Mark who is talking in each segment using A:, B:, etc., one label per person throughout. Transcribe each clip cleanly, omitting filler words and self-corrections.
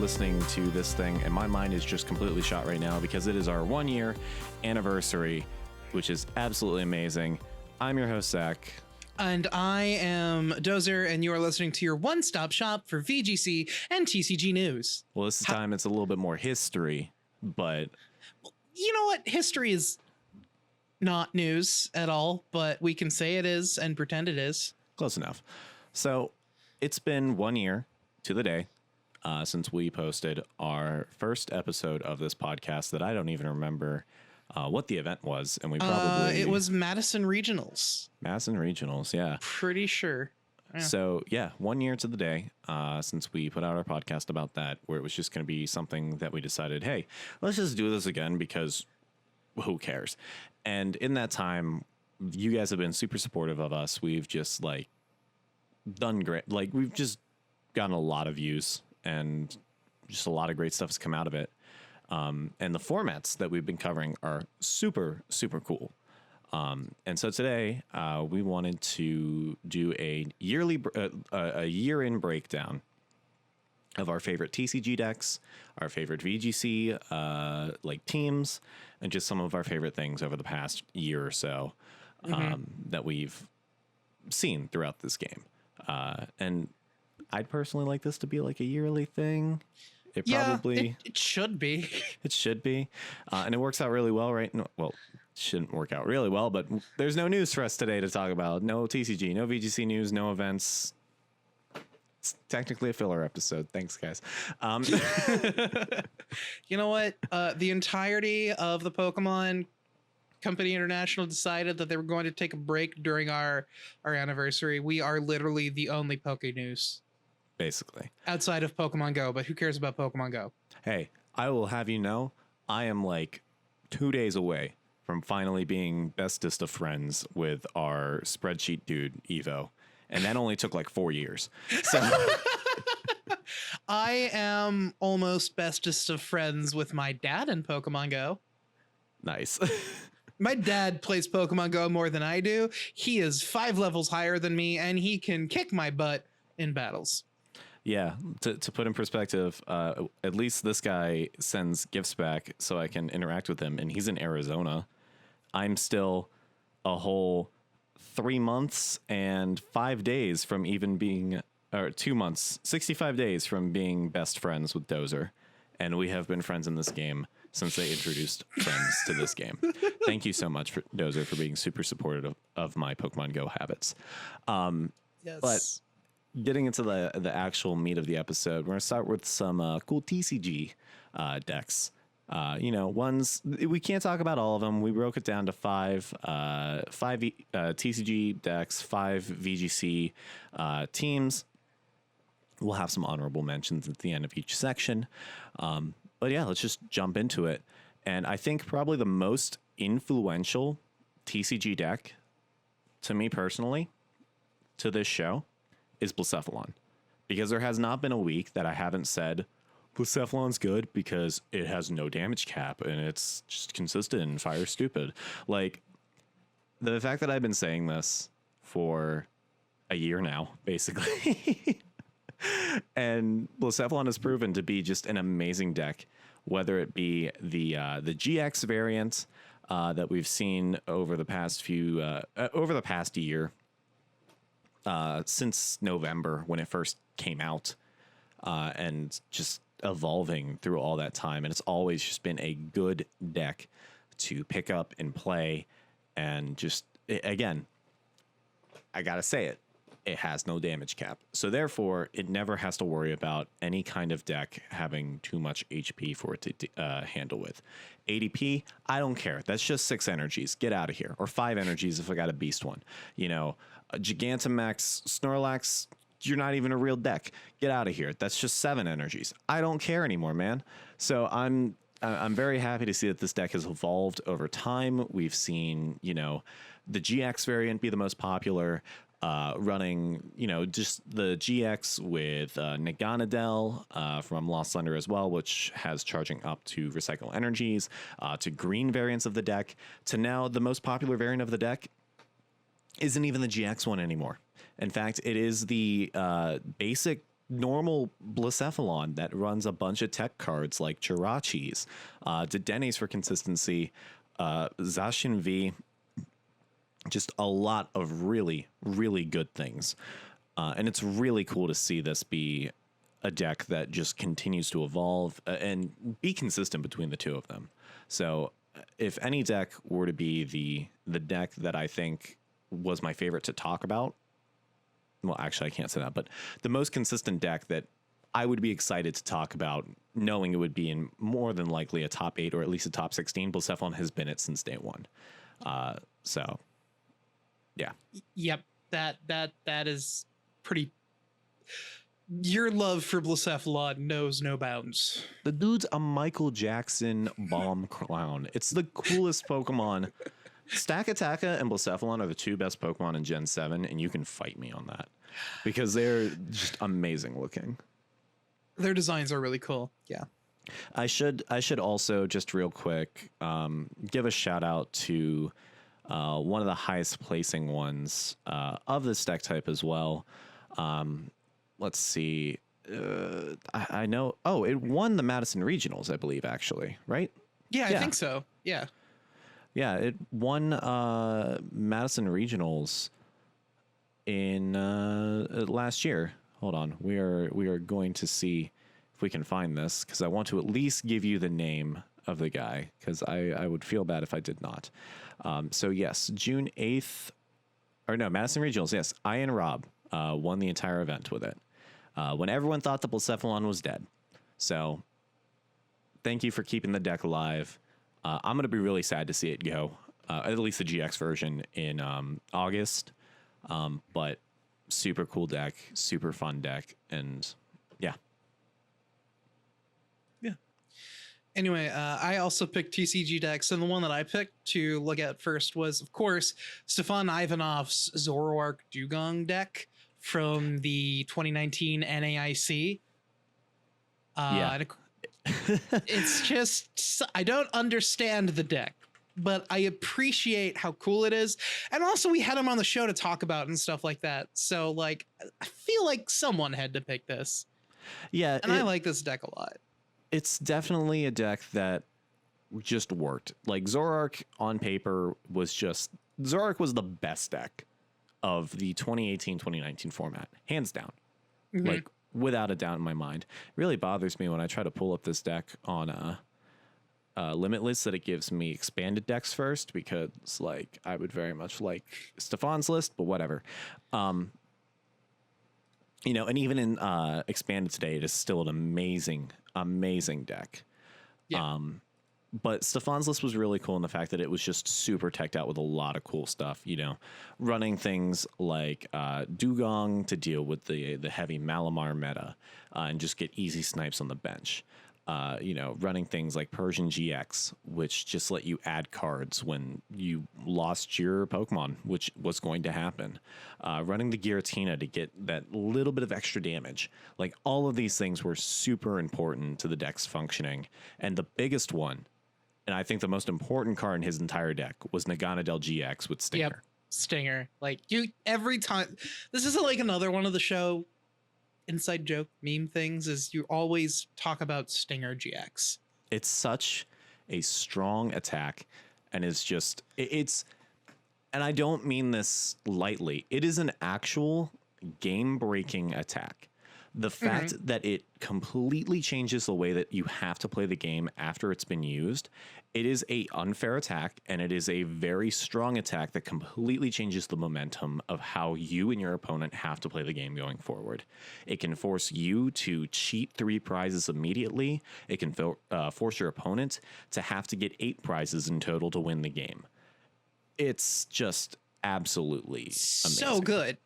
A: listening to this thing, and my mind is just completely shot right now because it is our 1 year anniversary, which is absolutely amazing. I'm your host, Zac.
B: And I am Dozer, and you are listening to your one-stop shop for VGC and TCG news.
A: Well, this time it's a little bit more history, but...
B: You know what? History is not news at all, but we can say it is and pretend it is.
A: Close enough. So it's been 1 year to the day since we posted our first episode of this podcast that I don't even remember what the event was. And we probably...
B: It was Madison Regionals.
A: Madison Regionals, yeah.
B: Pretty sure. Yeah.
A: So, yeah, 1 year to the day since we put out our podcast about that, where it was just going to be something that we decided, hey, let's just do this again because who cares? And in that time, you guys have been super supportive of us. We've just, like, done great. Like, we've just gotten a lot of views and just a lot of great stuff has come out of it. And the formats that we've been covering are super, super cool. And so today we wanted to do a year-in breakdown of our favorite TCG decks, our favorite VGC like teams, and just some of our favorite things over the past year or so that we've seen throughout this game. And I'd personally like this to be like a yearly thing. It should be. It should be. And it works out really well, right? No, well, shouldn't work out really well, but there's no news for us today to talk about. No TCG, no VGC news, no events. It's technically a filler episode. Thanks, guys.
B: You know what? The entirety of the Pokemon Company International decided that they were going to take a break during our anniversary. We are literally the only Poke News.
A: Basically.
B: Outside of Pokemon Go, but who cares about Pokemon Go?
A: Hey, I will have you know, I am like 2 days away from finally being bestest of friends with our spreadsheet dude, Evo. And that only took like 4 years. So
B: I am almost bestest of friends with my dad in Pokemon Go.
A: Nice.
B: My dad plays Pokemon Go more than I do. He is 5 levels higher than me, and he can kick my butt in battles.
A: Yeah, to put in perspective, at least this guy sends gifts back so I can interact with him, and he's in Arizona. I'm still a whole 3 months and 5 days from even being, or 2 months, 65 days from being best friends with Dozer. And we have been friends in this game since they introduced friends to this game. Thank you so much, Dozer, for being super supportive of my Pokemon Go habits.
B: Yes.
A: But getting into the actual meat of the episode, we're going to start with some cool TCG decks. Ones we can't talk about all of them. We broke it down to five TCG decks, 5 VGC teams. We'll have some honorable mentions at the end of each section. But yeah, let's just jump into it. And I think probably the most influential TCG deck to me personally to this show is Blacephalon, because there has not been a week that I haven't said Blacephalon's good because it has no damage cap and it's just consistent and fire stupid. Like, the fact that I've been saying this for a year now, basically, and Blacephalon has proven to be just an amazing deck, whether it be the GX variant that we've seen over the past year. Since November when it first came out, and just evolving through all that time. And it's always just been a good deck to pick up and play. And just, again, I gotta say it has no damage cap. So therefore, it never has to worry about any kind of deck having too much HP for it to handle with. ADP, I don't care. That's just 6 energies. Get out of here. Or 5 energies if I got a beast one. Gigantamax Snorlax, you're not even a real deck. Get out of here. That's just 7 energies. I don't care anymore, man. So I'm very happy to see that this deck has evolved over time. We've seen, the GX variant be the most popular, running, just the GX with Naganadel from Lost Thunder as well, which has charging up to recycle energies, to green variants of the deck, to now the most popular variant of the deck isn't even the GX one anymore. In fact, it is the basic normal Blacephalon that runs a bunch of tech cards like Jirachis, Dedennes for consistency, Zacian V, just a lot of really, really good things. And it's really cool to see this be a deck that just continues to evolve and be consistent between the two of them. So if any deck were to be the deck that I think was my favorite to talk about, well, actually, I can't say that, but the most consistent deck that I would be excited to talk about, knowing it would be in more than likely a top 8 or at least a top 16, Blacephalon has been it since day one. So, yeah.
B: Yep, that is pretty. Your love for Blacephalon knows no bounds.
A: The dude's a Michael Jackson bomb clown. It's the coolest Pokemon. Stakataka and Blacephalon are the two best Pokemon in Gen 7, and you can fight me on that because they're just amazing looking.
B: Their designs are really cool. Yeah.
A: I should also just real quick give a shout out to one of the highest placing ones of this deck type as well. Let's see. I know. Oh, it won the Madison Regionals, I believe, actually, right?
B: Yeah, I think so. Yeah.
A: Yeah, it won Madison Regionals in last year. Hold on. We are going to see if we can find this because I want to at least give you the name of the guy because I would feel bad if I did not. So yes, June 8th, or no, Madison Regionals, yes, Ian Robb won the entire event with it. When everyone thought the Blacephalon was dead. So thank you for keeping the deck alive. I'm going to be really sad to see it go, at least the GX version in August. But super cool deck, super fun deck, and yeah.
B: Yeah. Anyway, I also picked TCG Decks, and the one that I picked to look at first was, of course, Stefan Ivanov's Zoroark Dugong deck from the 2019 NAIC.
A: Yeah.
B: It's just, I don't understand the deck, but I appreciate how cool it is. And also we had him on the show to talk about and stuff like that. So like, I feel like someone had to pick this.
A: Yeah.
B: And I like this deck a lot.
A: It's definitely a deck that just worked. Like Zoroark on paper was Zoroark was the best deck of the 2018-2019 format, hands down.
B: Mm-hmm.
A: Like without a doubt in my mind. It really bothers me when I try to pull up this deck on Limitless that it gives me expanded decks first because like I would very much like Stefan's list, but whatever. And even in expanded today, it is still an amazing deck.
B: Yeah.
A: But Stefan's list was really cool in the fact that it was just super teched out with a lot of cool stuff, running things like Dugong to deal with the heavy Malamar meta and just get easy snipes on the bench. Running things like Persian GX, which just let you add cards when you lost your Pokemon, which was going to happen. Running the Giratina to get that little bit of extra damage. Like all of these things were super important to the deck's functioning. And the biggest one, and I think the most important card in his entire deck, was Naganadel GX with Stinger.
B: Yep. Stinger. Like every time, this is like another one of the show inside joke meme things is you always talk about Stinger GX.
A: It's such a strong attack and it's and I don't mean this lightly. It is an actual game-breaking attack. The fact that it completely changes the way that you have to play the game after it's been used, it is a unfair attack, and it is a very strong attack that completely changes the momentum of how you and your opponent have to play the game going forward. It can force you to cheat 3 prizes immediately. It can force your opponent to have to get 8 prizes in total to win the game. It's just absolutely amazing.
B: So good.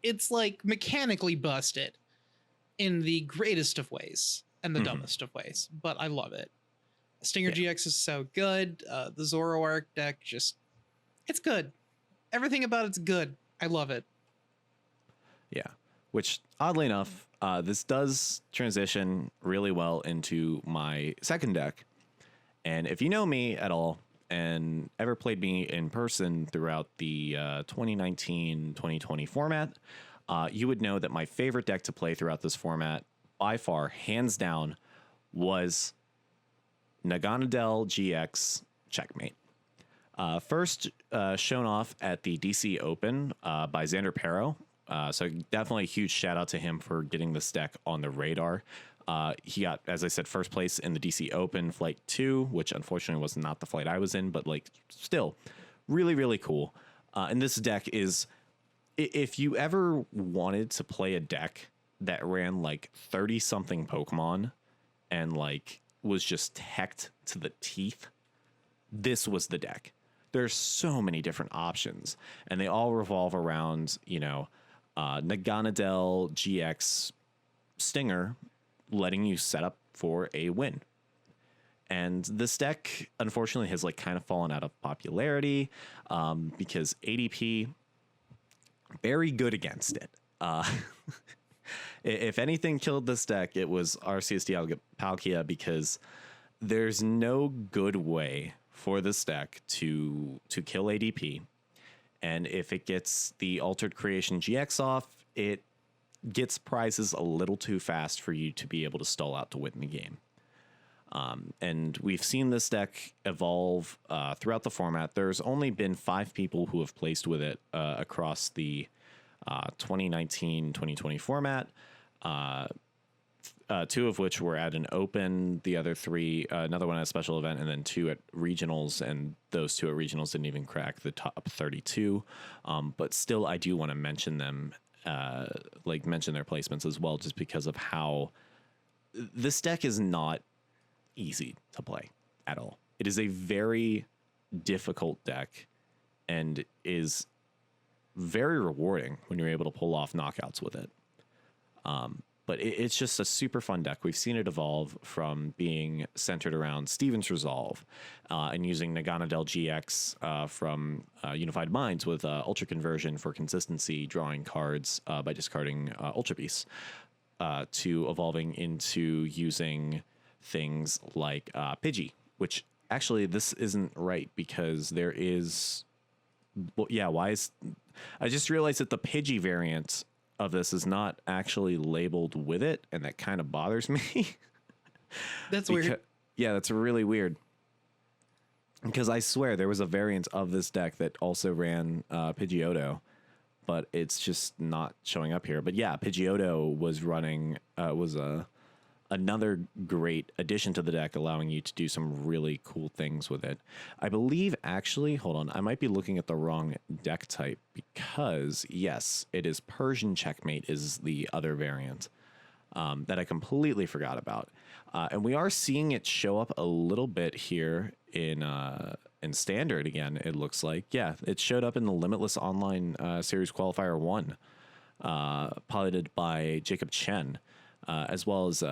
B: It's like mechanically busted in the greatest of ways and the dumbest of ways, but I love it. Stinger GX is so good. The Zoroark deck it's good. Everything about it's good. I love it.
A: Yeah, which oddly enough, this does transition really well into my second deck. And if you know me at all, and ever played me in person throughout the 2019-2020 format, you would know that my favorite deck to play throughout this format, by far, hands down, was Naganadel GX Checkmate. First shown off at the DC Open by Xander Pero. So definitely a huge shout out to him for getting this deck on the radar. He got, as I said, first place in the DC Open Flight 2, which unfortunately was not the flight I was in, but like still really, really cool. And this deck is, if you ever wanted to play a deck that ran like 30 something Pokemon and like was just teched to the teeth, this was the deck. There's so many different options, and they all revolve around, you know, Naganadel GX Stinger letting you set up for a win. And this deck, unfortunately, has like kind of fallen out of popularity because ADP, very good against it. If anything killed this deck, it was Arceus Palkia, because there's no good way for this deck to kill ADP. And if it gets the Altered Creation GX off, it gets prizes a little too fast for you to be able to stall out to win the game. And we've seen this deck evolve throughout the format. There's only been 5 people who have placed with it across the 2019-2020 format. 2 of which were at an open, the other 3, another one at a special event, and then 2 at regionals, and those 2 at regionals didn't even crack the top 32. But still, I do want to mention them, mention their placements as well, just because of how this deck is not easy to play at all. It is a very difficult deck and is very rewarding when you're able to pull off knockouts with it. But it's just a super fun deck. We've seen it evolve from being centered around Steven's Resolve and using Naganadel GX from Unified Minds with Ultra Conversion for consistency, drawing cards by discarding Ultra Beasts, to evolving into using things like Pidgey, which actually this isn't right because there is... Well, yeah, why is... I just realized that the Pidgey variant of this is not actually labeled with it, and that kind of bothers me.
B: That's weird.
A: Yeah, that's really weird. Because I swear there was a variant of this deck that also ran Pidgeotto, but it's just not showing up here. But yeah, Pidgeotto was running, another great addition to the deck, allowing you to do some really cool things with it. I believe, actually, hold on, I might be looking at the wrong deck type, because yes, it is Persian Checkmate is the other variant that I completely forgot about. And we are seeing it show up a little bit here in Standard again, it looks like. Yeah, it showed up in the Limitless Online Series Qualifier 1, piloted by Jacob Chen. As well as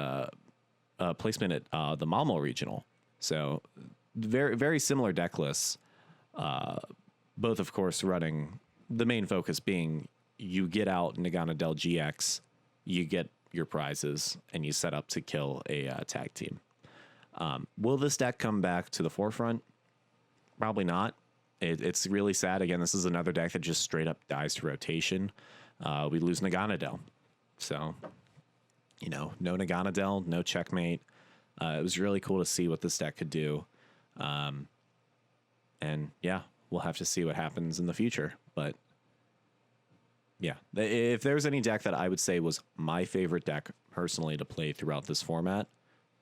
A: placement at the Malmo Regional. So very, very similar deck lists, both, of course, running the main focus being you get out Naganadel GX, you get your prizes, and you set up to kill a tag team. Will this deck come back to the forefront? Probably not. It's really sad. Again, this is another deck that just straight up dies to rotation. We lose Naganadel. So... you know, no Naganadel, no Checkmate. It was really cool to see what this deck could do. And yeah, we'll have to see what happens in the future. But yeah, if there's any deck that I would say was my favorite deck personally to play throughout this format,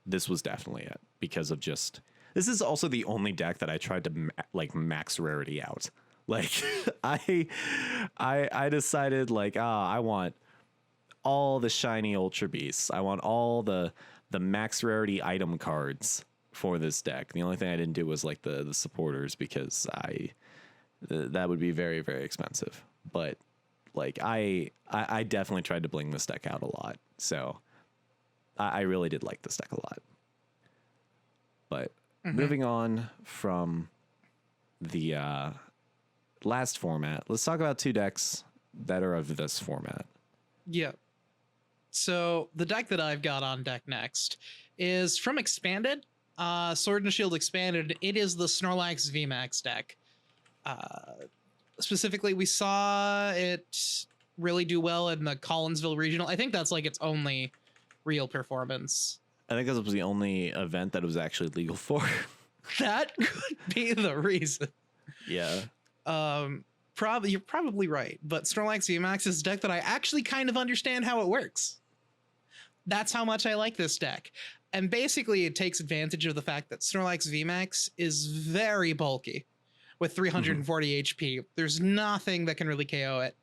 A: this was definitely it. Because of just, this is also the only deck that I tried to max rarity out. Like I decided like, I want all the shiny Ultra Beasts. I want all the max rarity item cards for this deck. The only thing I didn't do was like the supporters, because that would be very, very expensive. But like I definitely tried to bling this deck out a lot. So I really did like this deck a lot. But moving on from the last format, let's talk about 2 decks that are of this format.
B: Yeah. So the deck that I've got on deck next is from Expanded. Sword and Shield Expanded, it is the Snorlax VMAX deck. Specifically, we saw it really do well in the Collinsville Regional. I think that's like its only real performance.
A: I think this was the only event that it was actually legal for.
B: That could be the reason.
A: Yeah.
B: You're probably right, but Snorlax VMAX is a deck that I actually kind of understand how it works. That's how much I like this deck. And basically it takes advantage of the fact that Snorlax VMAX is very bulky with 340 HP. There's nothing that can really KO it.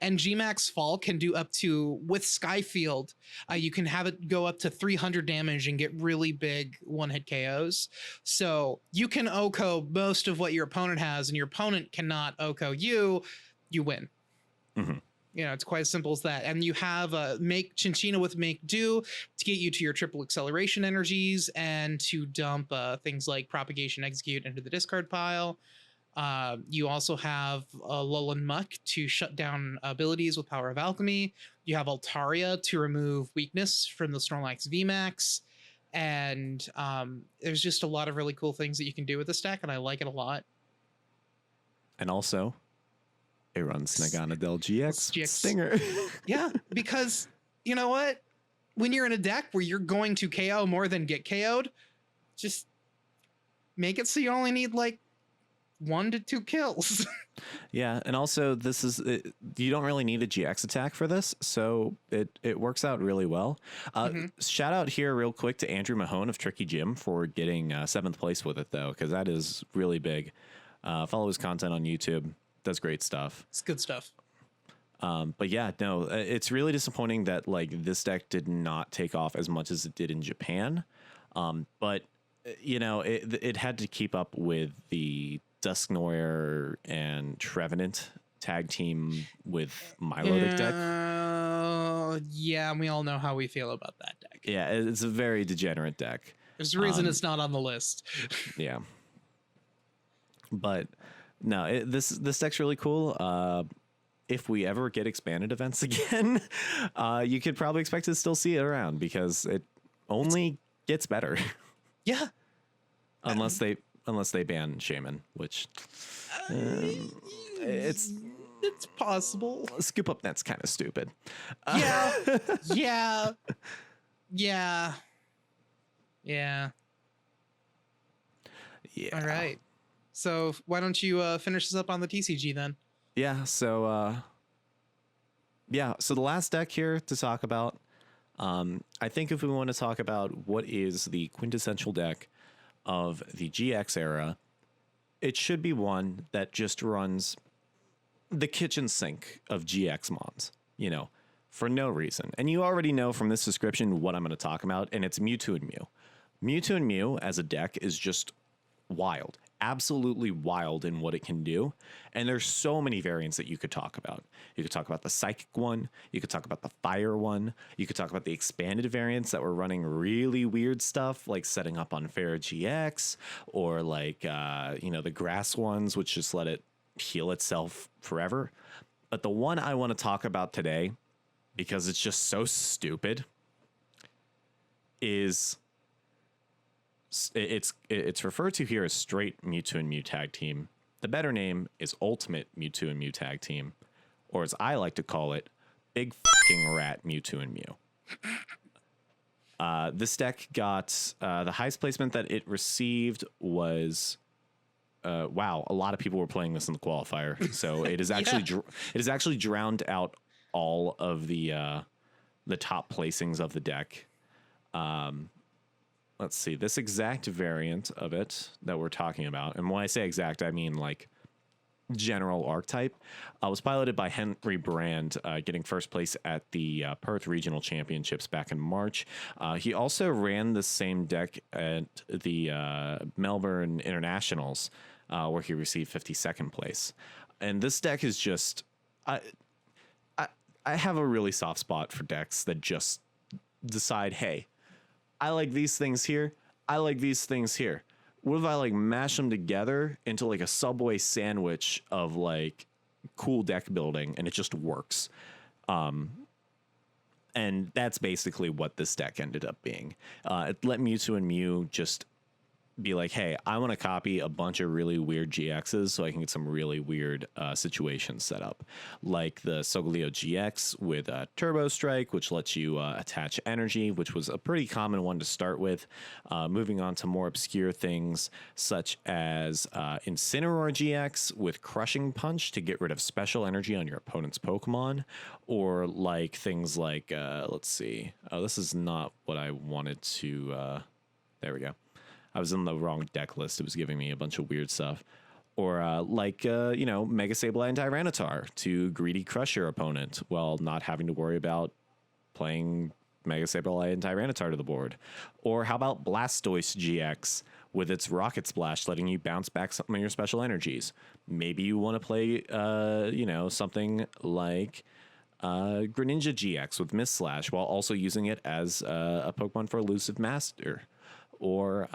B: And Gmax Fall can do up to, with Skyfield, you can have it go up to 300 damage and get really big one-hit KOs. So you can OHKO most of what your opponent has, and your opponent cannot OHKO you, you win.
A: Mm-hmm.
B: You know, it's quite as simple as that. And you have make Chinchina with Make Do to get you to your triple acceleration energies and to dump things like Propagation Execute into the discard pile. You also have Alolan Muck to shut down abilities with Power of Alchemy. You have Altaria to remove weakness from the Snorlax VMAX. And there's just a lot of really cool things that you can do with this deck, and I like it a lot.
A: And also, it runs Nagana Del GX Stinger.
B: Yeah, because you know what? When you're in a deck where you're going to KO more than get KO'd, just make it so you only need like 1 to 2 kills.
A: Yeah, and also you don't really need a GX attack for this, so it works out really well. Shout out here real quick to Andrew Mahone of Tricky Jim for getting 7th place with it, though, because that is really big. Follow his content on YouTube. Does great stuff.
B: It's good stuff.
A: But yeah, no, it's really disappointing that like this deck did not take off as much as it did in Japan. But you know, it had to keep up with the Dusknoir and Trevenant tag team with Milotic deck.
B: Yeah, and we all know how we feel about that deck.
A: Yeah, it's a very degenerate deck.
B: There's a reason it's not on the list.
A: Yeah. But no, this deck's really cool. If we ever get expanded events again, you could probably expect to still see it around because it only gets better.
B: Yeah.
A: Unless they ban Shaman, which it's
B: possible.
A: Scoop Up Net's kind of stupid.
B: Yeah. All right. So why don't you finish this up on the TCG then?
A: Yeah. So the last deck here to talk about, I think if we want to talk about what is the quintessential deck of the GX era, it should be one that just runs the kitchen sink of GX mons, you know, for no reason. And you already know from this description what I'm going to talk about, and it's Mewtwo and Mew. Mewtwo and Mew as a deck is just wild, absolutely wild in what it can do. And there's so many variants that you could talk about. You could talk about the Psychic one. You could talk about the Fire one. You could talk about the expanded variants that were running really weird stuff, like setting up Unfair GX, or like, the Grass ones, which just let it heal itself forever. But the one I want to talk about today, because it's just so stupid, is it's referred to here as straight Mewtwo and Mew tag team. The better name is Ultimate Mewtwo and Mew tag team, or as I like to call it, Big Fucking Rat Mewtwo and Mew. This deck got the highest placement that it received was wow. A lot of people were playing this in the qualifier, so it is actually it has actually drowned out all of the top placings of the deck. Let's see, this exact variant of it that we're talking about, and when I say exact, I mean like general archetype, was piloted by Henry Brand, getting first place at the Perth Regional Championships back in March. He also ran the same deck at the Melbourne Internationals, where he received 52nd place. And this deck is just... I have a really soft spot for decks that just decide, hey, I like these things here. I like these things here. What if I like mash them together into like a Subway sandwich of like cool deck building, and it just works? And that's basically what this deck ended up being. It let Mewtwo and Mew just be like, hey, I want to copy a bunch of really weird GXs so I can get some really weird situations set up. Like the Solgaleo GX with Turbo Strike, which lets you attach energy, which was a pretty common one to start with. Moving on to more obscure things such as Incineroar GX with Crushing Punch to get rid of special energy on your opponent's Pokemon. Or like things like, let's see. Oh, this is not what I wanted to... there we go. I was in the wrong deck list. It was giving me a bunch of weird stuff. Or Mega Sableye and Tyranitar to greedy crush your opponent while not having to worry about playing Mega Sableye and Tyranitar to the board. Or how about Blastoise GX with its Rocket Splash letting you bounce back some of your special energies. Maybe you want to play, something like Greninja GX with Mist Slash while also using it as a Pokemon for Elusive Master. Or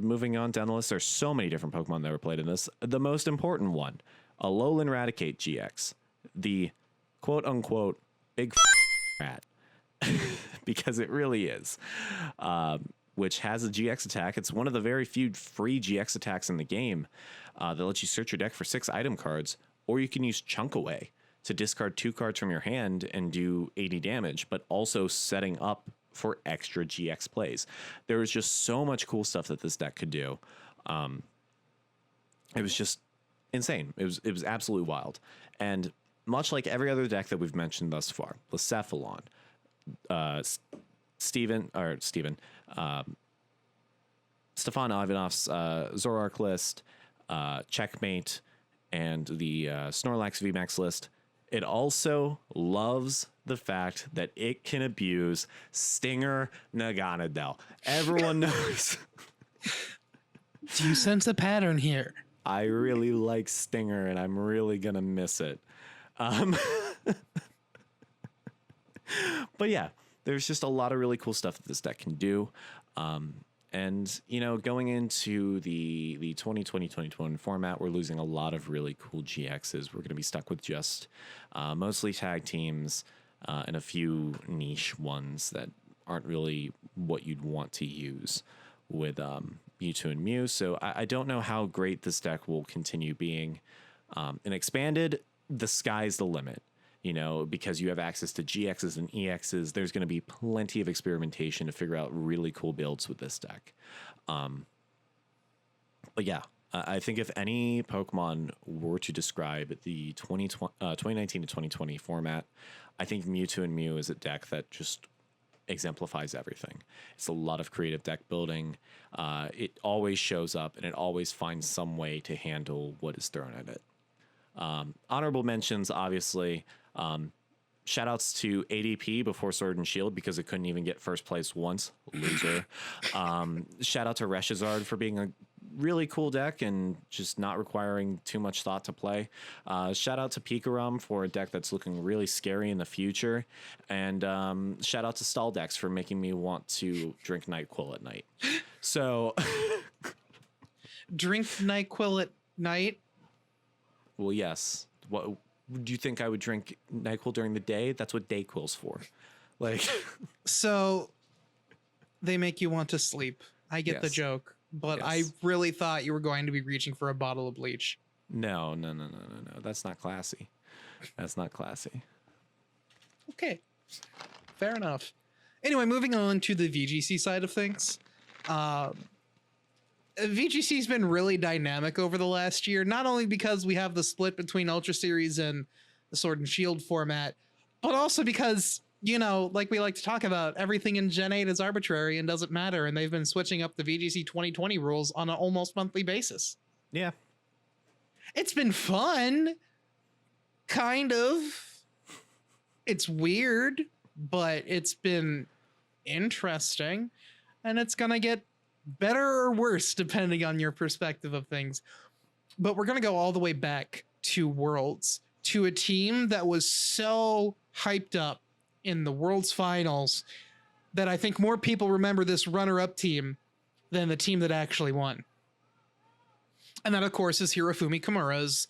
A: moving on down the list, there's so many different Pokemon that were played in this. The most important one, Alolan Raticate GX, the quote-unquote big rat, because it really is, which has a GX attack. It's one of the very few free GX attacks in the game that lets you search your deck for 6 item cards, or you can use Chunk Away to discard 2 cards from your hand and do 80 damage, but also setting up for extra GX plays. There was just so much cool stuff that this deck could do. It was just insane. It was absolutely wild. And much like every other deck that we've mentioned thus far, Lycephalon, Stefan Ivanov's Zoroark list, Checkmate, and the Snorlax VMAX list, it also loves the fact that it can abuse Stinger Naganadel. Everyone knows.
B: Do you sense a pattern here?
A: I really like Stinger, and I'm really going to miss it. But yeah, there's just a lot of really cool stuff that this deck can do. And, going into the 2020-2021 format, we're losing a lot of really cool GXs. We're going to be stuck with just mostly tag teams and a few niche ones that aren't really what you'd want to use with Mewtwo and Mew. So I don't know how great this deck will continue being. And expanded, the sky's the limit. Because you have access to GXs and EXs, there's going to be plenty of experimentation to figure out really cool builds with this deck. But yeah, I think if any Pokemon were to describe the 2019 to 2020 format, I think Mewtwo and Mew is a deck that just exemplifies everything. It's a lot of creative deck building. It always shows up and it always finds some way to handle what is thrown at it. Honorable mentions, obviously. Shout outs to ADP before Sword and Shield because it couldn't even get first place once. Loser. Shout out to Reshizard for being a really cool deck and just not requiring too much thought to play. Shout out to Pikarum for a deck that's looking really scary in the future. And shout out to Staldex for making me want to drink NyQuil at night. So
B: drink NyQuil at night?
A: Well, yes. What do you think I would drink NyQuil during the day? That's what DayQuil's for. Like,
B: so they make you want to sleep. I get the joke, but yes. I really thought you were going to be reaching for a bottle of bleach.
A: No. That's not classy. That's not classy.
B: Okay, fair enough. Anyway, moving on to the VGC side of things. VGC's been really dynamic over the last year, not only because we have the split between Ultra Series and the Sword and Shield format, but also because, like we like to talk about, everything in Gen 8 is arbitrary and doesn't matter, and they've been switching up the VGC 2020 rules on an almost monthly basis.
A: Yeah.
B: It's been fun. Kind of. It's weird, but it's been interesting, and it's gonna get better or worse depending on your perspective of things. But we're gonna go all the way back to Worlds, to a team that was so hyped up in the Worlds finals that I think more people remember this runner-up team than the team that actually won. And that, of course, is Hirofumi Kimura's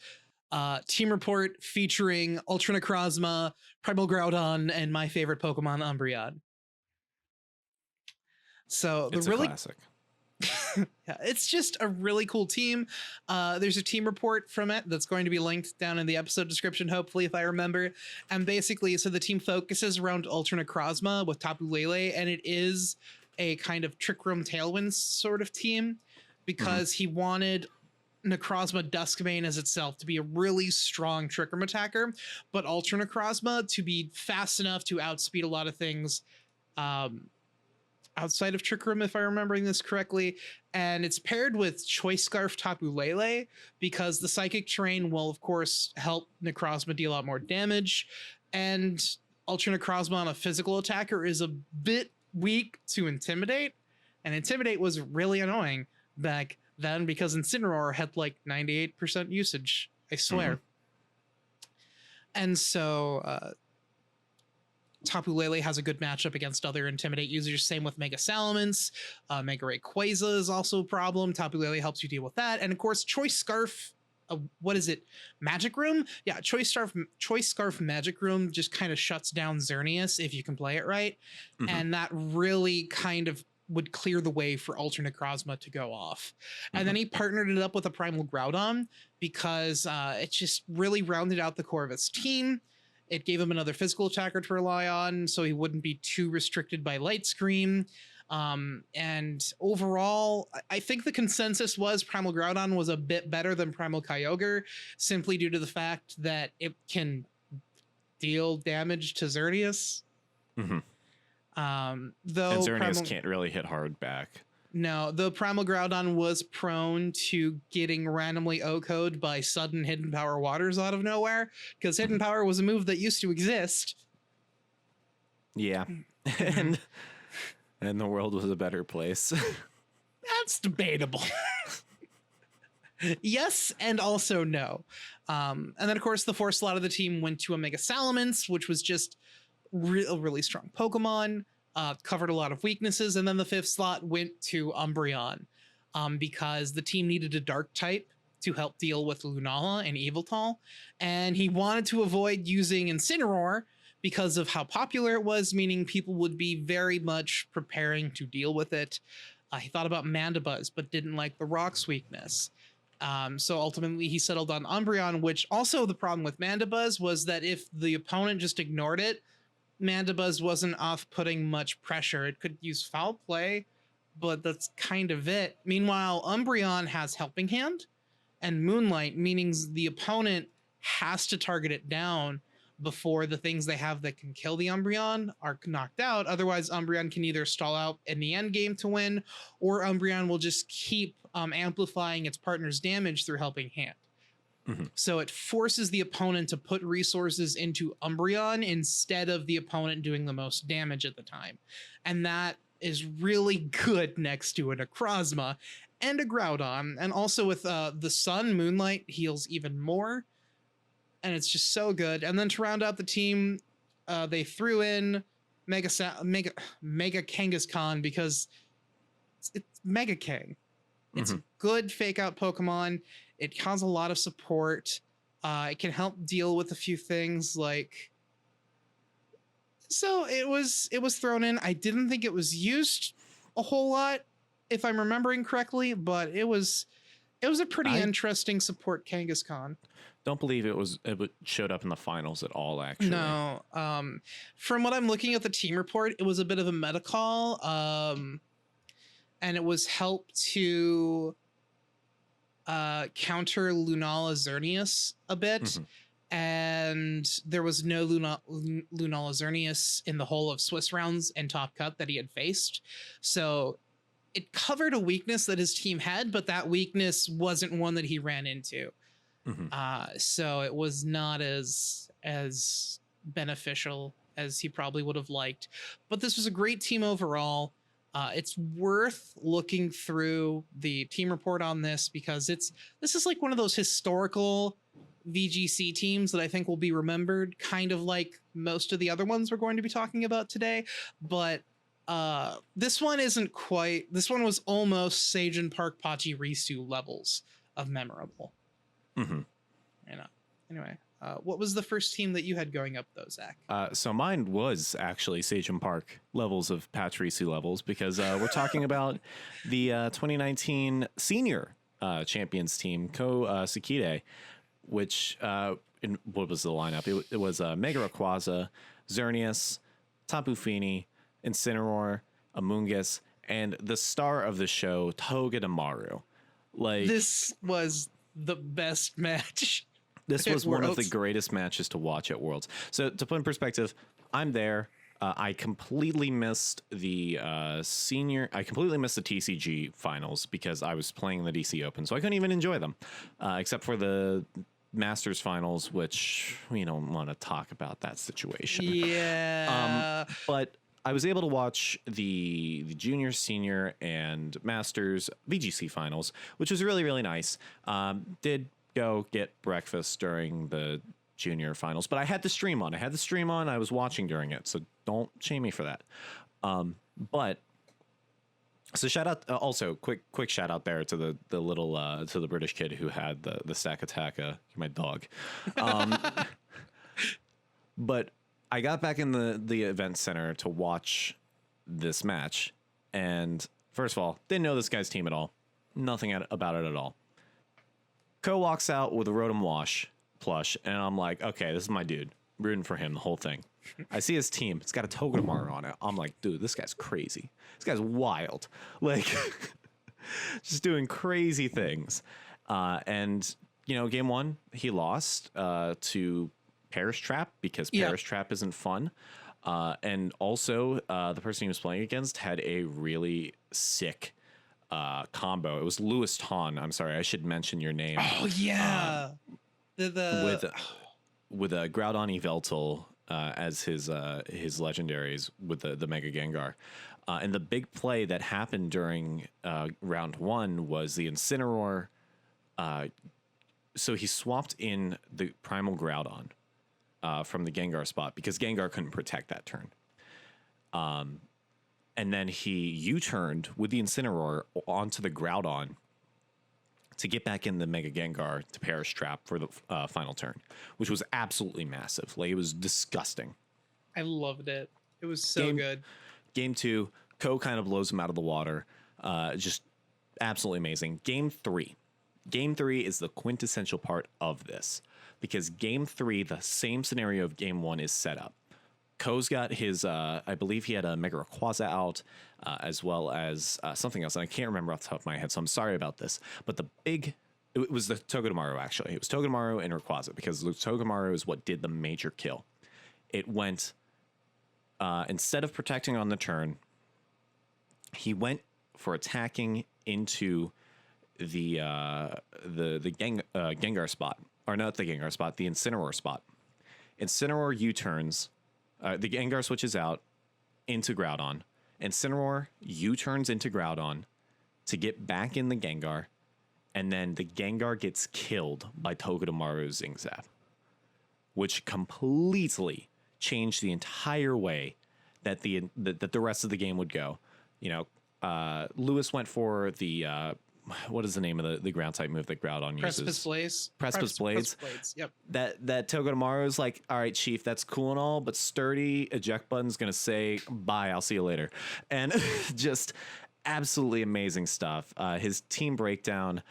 B: team report featuring Ultra Necrozma, Primal Groudon, and my favorite Pokemon, Umbreon. So
A: it's a classic.
B: Yeah, it's just a really cool team. There's a team report from it that's going to be linked down in the episode description, hopefully, if I remember. And basically, so the team focuses around Ultra Necrozma with Tapu Lele, and it is a kind of Trick Room Tailwind sort of team because he wanted Necrozma Duskmane as itself to be a really strong Trick Room attacker, but Ultra Necrozma to be fast enough to outspeed a lot of things outside of Trick Room, if I'm remembering this correctly. And it's paired with Choice Scarf Tapu Lele because the Psychic Terrain will, of course, help Necrozma deal out more damage. And Ultra Necrozma on a physical attacker is a bit weak to Intimidate. And Intimidate was really annoying back then because Incineroar had like 98% usage, I swear. And so Tapu Lele has a good matchup against other Intimidate users. Same with Mega Salamence. Mega Rayquaza is also a problem. Tapu Lele helps you deal with that. And of course, Choice Scarf, what is it? Magic Room? Yeah, Choice Scarf Magic Room just kind of shuts down Xerneas if you can play it right. And that really kind of would clear the way for Ultra Necrozma to go off. And then he partnered it up with a Primal Groudon because it just really rounded out the core of his team. It gave him another physical attacker to rely on, so he wouldn't be too restricted by Light Screen. And overall, I think the consensus was Primal Groudon was a bit better than Primal Kyogre, simply due to the fact that it can deal damage to Xerneas. Though
A: and Xerneas can't really hit hard back.
B: No, the Primal Groudon was prone to getting randomly O-code by sudden Hidden Power Waters out of nowhere, because Hidden Power was a move that used to exist.
A: Yeah. And the world was a better place.
B: That's debatable. Yes, and also no. And then, of course, the fourth slot of the team went to a Mega Salamence, which was just a really strong Pokemon. Covered a lot of weaknesses, and then the fifth slot went to Umbreon because the team needed a dark type to help deal with Lunala and Yveltal, and he wanted to avoid using Incineroar because of how popular it was, meaning people would be very much preparing to deal with it. He thought about Mandibuzz, but didn't like the Rock's weakness. So ultimately he settled on Umbreon, which also the problem with Mandibuzz was that if the opponent just ignored it, Mandibuzz wasn't off-putting much pressure. It could use Foul Play, but that's kind of it. Meanwhile, Umbreon has Helping Hand and Moonlight, meaning the opponent has to target it down before the things they have that can kill the Umbreon are knocked out. Otherwise, Umbreon can either stall out in the end game to win, or Umbreon will just keep amplifying its partner's damage through Helping Hand. So it forces the opponent to put resources into Umbreon instead of the opponent doing the most damage at the time. And that is really good next to a Necrozma and a Groudon. And also with the Sun, Moonlight heals even more. And it's just so good. And then to round out the team, they threw in Mega Kangaskhan because it's Mega Kang. It's a good fake out Pokemon. It has a lot of support. It can help deal with a few things like. So it was thrown in. I didn't think it was used a whole lot, if I'm remembering correctly, but it was a pretty interesting support Kangaskhan.
A: Don't believe it showed up in the finals at all, actually.
B: No. From what I'm looking at the team report, it was a bit of a meta call. And it was help to counter Lunala Xerneas a bit. And there was no Lunala Xerneas in the whole of Swiss rounds and Top Cut that he had faced. So it covered a weakness that his team had, but that weakness wasn't one that he ran into. So it was not as beneficial as he probably would have liked. But this was a great team overall. It's worth looking through the team report on this because this is like one of those historical VGC teams that I think will be remembered, kind of like most of the other ones we're going to be talking about today. But this one isn't quite. This one was almost Sajin Park Pachirisu levels of memorable. Anyway, What was the first team that you had going up, though, Zac?
A: So mine was actually Sage and Park levels of Patrici levels, because we're talking about the 2019 senior champions team, Sakide, which what was the lineup? It was Mega Rayquaza, Xerneas, Tapu Fini, Incineroar, Amoonguss, and the star of the show, Togedemaru. Like,
B: This was the best match.
A: this was one of the greatest matches to watch at Worlds. So to put in perspective, I'm there. I completely missed the I completely missed the TCG finals because I was playing the DC Open, so I couldn't even enjoy them, except for the Masters finals, which we don't want to talk about that situation.
B: Yeah.
A: But I was able to watch the junior, senior, and Masters VGC finals, which was really, really nice. Did go get breakfast during the junior finals, but I had the stream on. I was watching during it, so don't shame me for that. But so shout out, also quick shout out there to the little to the British kid who had the stack attack. My dog. But I got back in the event center to watch this match, and first of all, didn't know this guy's team at all. Nothing about it at all. Ko walks out with a Rotom Wash plush, and I'm like, okay, this is my dude. Rooting for him the whole thing. I see his team. It's got a Togedemaru on it. I'm like, dude, this guy's crazy. This guy's wild. Like, just doing crazy things. And, game one, he lost to Perish Trap because Perish Trap isn't fun. And also, the person he was playing against had a really sick combo. It was Louis Ton. I'm sorry, I should mention your name.
B: Oh yeah,
A: with a Groudon Yveltal as his legendaries with the Mega Gengar. And the big play that happened during round one was the Incineroar. So he swapped in the Primal Groudon from the Gengar spot because Gengar couldn't protect that turn. And then he U-turned with the Incineroar onto the Groudon to get back in the Mega Gengar to Perish Trap for the final turn, which was absolutely massive. Like, it was disgusting.
B: I loved it. It was so good.
A: Game two, Ko kind of blows him out of the water. Just absolutely amazing. Game three is the quintessential part of this, because game three, the same scenario of game one, is set up. Ko's got his, I believe he had a Mega Rayquaza out, as well as something else, and I can't remember off the top of my head, so I'm sorry about this. But it was the Togedemaru, actually. It was Togedemaru and Rayquaza, because the Togedemaru is what did the major kill. It went, instead of protecting on the turn, he went for attacking into the Gengar spot. Or not the Gengar spot, the Incineroar spot. Incineroar U-turns. The Gengar switches out into Groudon. Incineroar U-turns into Groudon to get back in the Gengar, and then the Gengar gets killed by Togedemaru's Zap, which completely changed the entire way that the rest of the game would go. Lewis went for the what is the name of the ground type move that Groudon uses? Precipice Blades.
B: Yep.
A: That Togedemaru is like, all right, Chief, that's cool and all, but sturdy eject button's gonna say bye. I'll see you later, and just absolutely amazing stuff. His team breakdown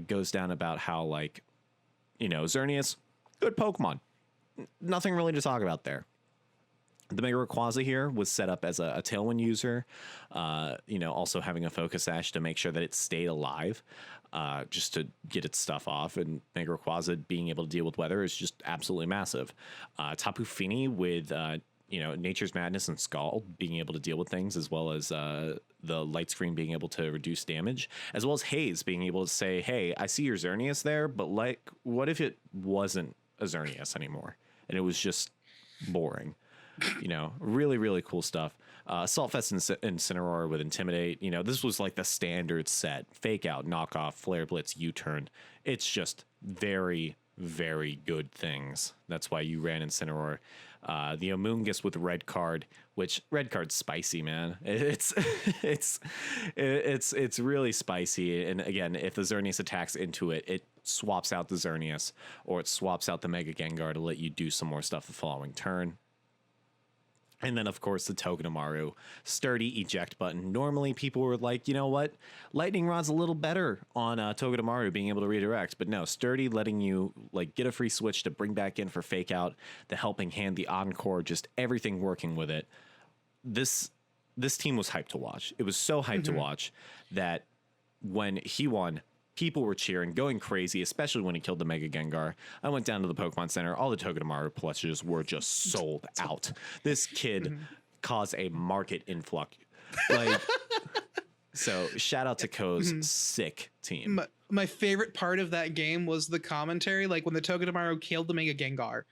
A: goes down about how, like, Xerneas, good Pokemon, nothing really to talk about there. The Mega Rayquaza here was set up as a Tailwind user, also having a Focus Sash to make sure that it stayed alive, just to get its stuff off. And Mega Rayquaza being able to deal with weather is just absolutely massive. Tapu Fini with, Nature's Madness and Scald being able to deal with things, as well as the Light Screen being able to reduce damage, as well as Haze being able to say, hey, I see your Xerneas there, but like, what if it wasn't a Xerneas anymore? And it was just boring. Really, really cool stuff. Assault Fest and Incineroar with Intimidate. This was like the standard set. Fake Out, Knockoff, Flare Blitz, U-Turn. It's just very, very good things. That's why you ran Incineroar. The Amoonguss with Red Card, which Red Card's spicy, man. It's really spicy. And again, if the Xerneas attacks into it, it swaps out the Xerneas, or it swaps out the Mega Gengar to let you do some more stuff the following turn. And then, of course, the Togedemaru sturdy eject button. Normally, people were like, you know what? Lightning Rod's a little better on Togedemaru being able to redirect. But no, sturdy letting you like get a free switch to bring back in for fake out, the helping hand, the encore, just everything working with it. This team was hyped to watch. It was so hyped to watch that when he won, people were cheering, going crazy, especially when he killed the Mega Gengar. I went down to the Pokemon Center. All the Togedemaru plushes were just sold out. This kid caused a market influx. Like, so shout out to Ko's sick team.
B: My favorite part of that game was the commentary. Like when the Togedemaru killed the Mega Gengar,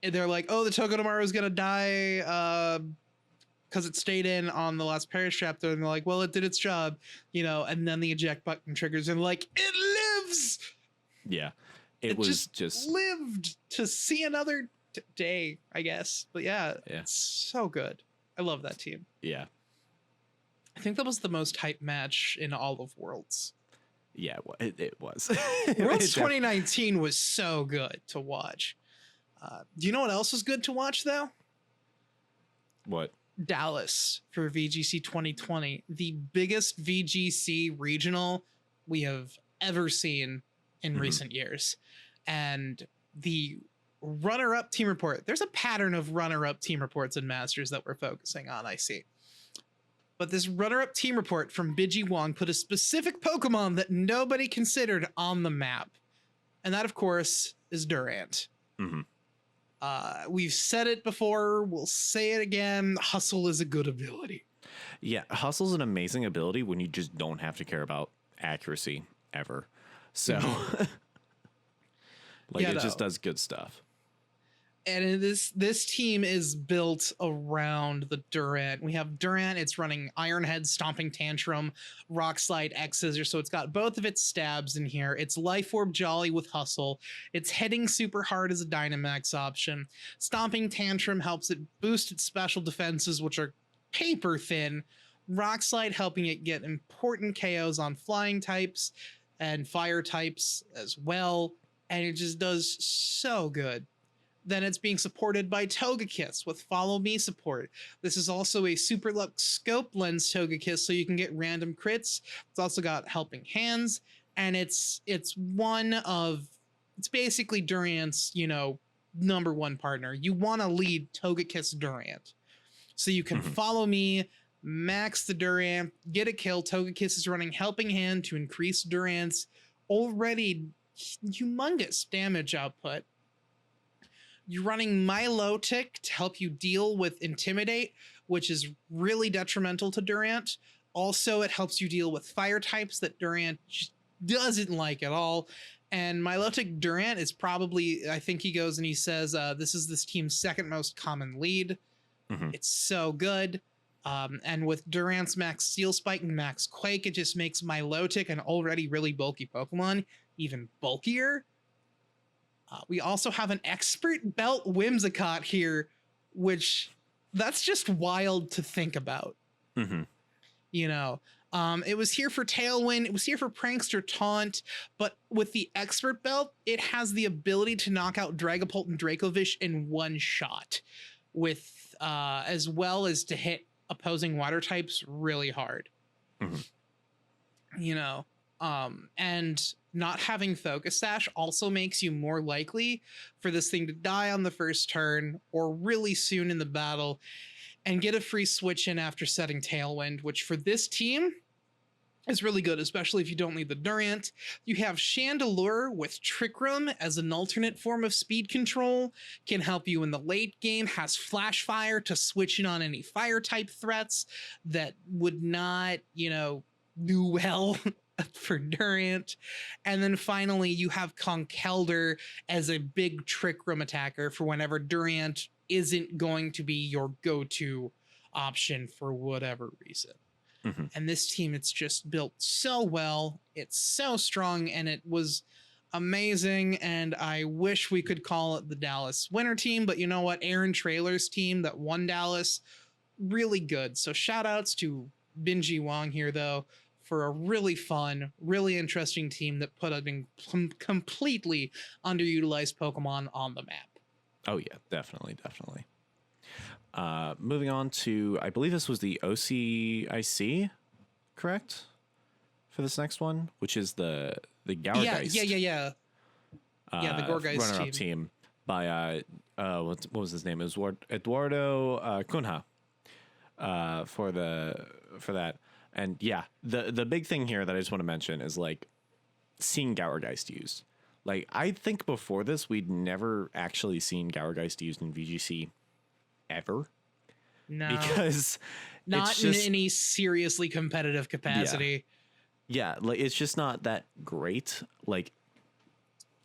B: they're like, oh, the Togedemaru is going to die because it stayed in on the last Perish chapter, and they're like, well, it did its job, you know, and then the eject button triggers, and like, it lives!
A: Yeah, it was just
B: lived to see another day, I guess. But yeah, it's so good. I love that team.
A: Yeah.
B: I think that was the most hype match in all of Worlds.
A: Yeah, it was.
B: Worlds 2019 was so good to watch. Do you know what else was good to watch, though?
A: What?
B: Dallas for VGC 2020, the biggest VGC regional we have ever seen in recent years. And the runner-up team report, there's a pattern of runner-up team reports in Masters that we're focusing on, I see. But this runner-up team report from Biji Wong put a specific Pokemon that nobody considered on the map. And that, of course, is Durant. We've said it before. We'll say it again. Hustle is a good ability.
A: Yeah, Hustle's an amazing ability when you just don't have to care about accuracy ever. So, it just does good stuff.
B: And this team is built around the Durant. We have Durant. It's running Iron Head, Stomping Tantrum, Rock Slide, X Scissor. So it's got both of its stabs in here. It's Life Orb Jolly with Hustle. It's hitting super hard as a Dynamax option. Stomping Tantrum helps it boost its special defenses, which are paper thin. Rock Slide helping it get important KOs on flying types and fire types as well. And it just does so good. Then it's being supported by Togekiss with Follow Me support. This is also a Super Lux Scope Lens Togekiss, so you can get random crits. It's also got Helping Hands, and it's basically Durant's, number one partner. You want to lead Togekiss Durant. So you can Follow Me, max the Durant, get a kill. Togekiss is running Helping Hand to increase Durant's already humongous damage output. You're running Milotic to help you deal with Intimidate, which is really detrimental to Durant. Also, it helps you deal with fire types that Durant just doesn't like at all. And Milotic Durant is probably, I think he goes and he says, this is this team's second most common lead. It's so good. And with Durant's max Steel Spike and max Quake, it just makes Milotic, an already really bulky Pokemon, even bulkier. We also have an Expert Belt Whimsicott here, which that's just wild to think about. It was here for Tailwind. It was here for Prankster Taunt. But with the Expert Belt, it has the ability to knock out Dragapult and Dracovish in one shot, with as well as to hit opposing water types really hard. And not having Focus Sash also makes you more likely for this thing to die on the first turn or really soon in the battle and get a free switch in after setting Tailwind, which for this team is really good, especially if you don't need the Durant. You have Chandelure with Trick Room as an alternate form of speed control, can help you in the late game, has Flash Fire to switch in on any fire type threats that would not, do well for Durant. And then finally you have Conkeldurr as a big Trick Room attacker for whenever Durant isn't going to be your go-to option for whatever reason. And this team, it's just built so well, it's so strong, and it was amazing. And I wish we could call it the Dallas winner team, but you know what, Aaron Traylor's team that won Dallas, really good. So shout outs to Binji Wong here though for a really fun, really interesting team that put a completely underutilized Pokemon on the map.
A: Oh yeah, definitely. Moving on to, I believe this was the OCIC, correct? For this next one, which is the Gourgeist.
B: Yeah, the Gourgeist
A: runner-up team by what was his name? It was Eduardo Cunha for that. And yeah, the big thing here that I just want to mention is like seeing Gourgeist used. Like, I think before this we'd never actually seen Gourgeist used in VGC ever.
B: No,
A: because
B: not in any seriously competitive capacity.
A: Yeah, like it's just not that great. Like,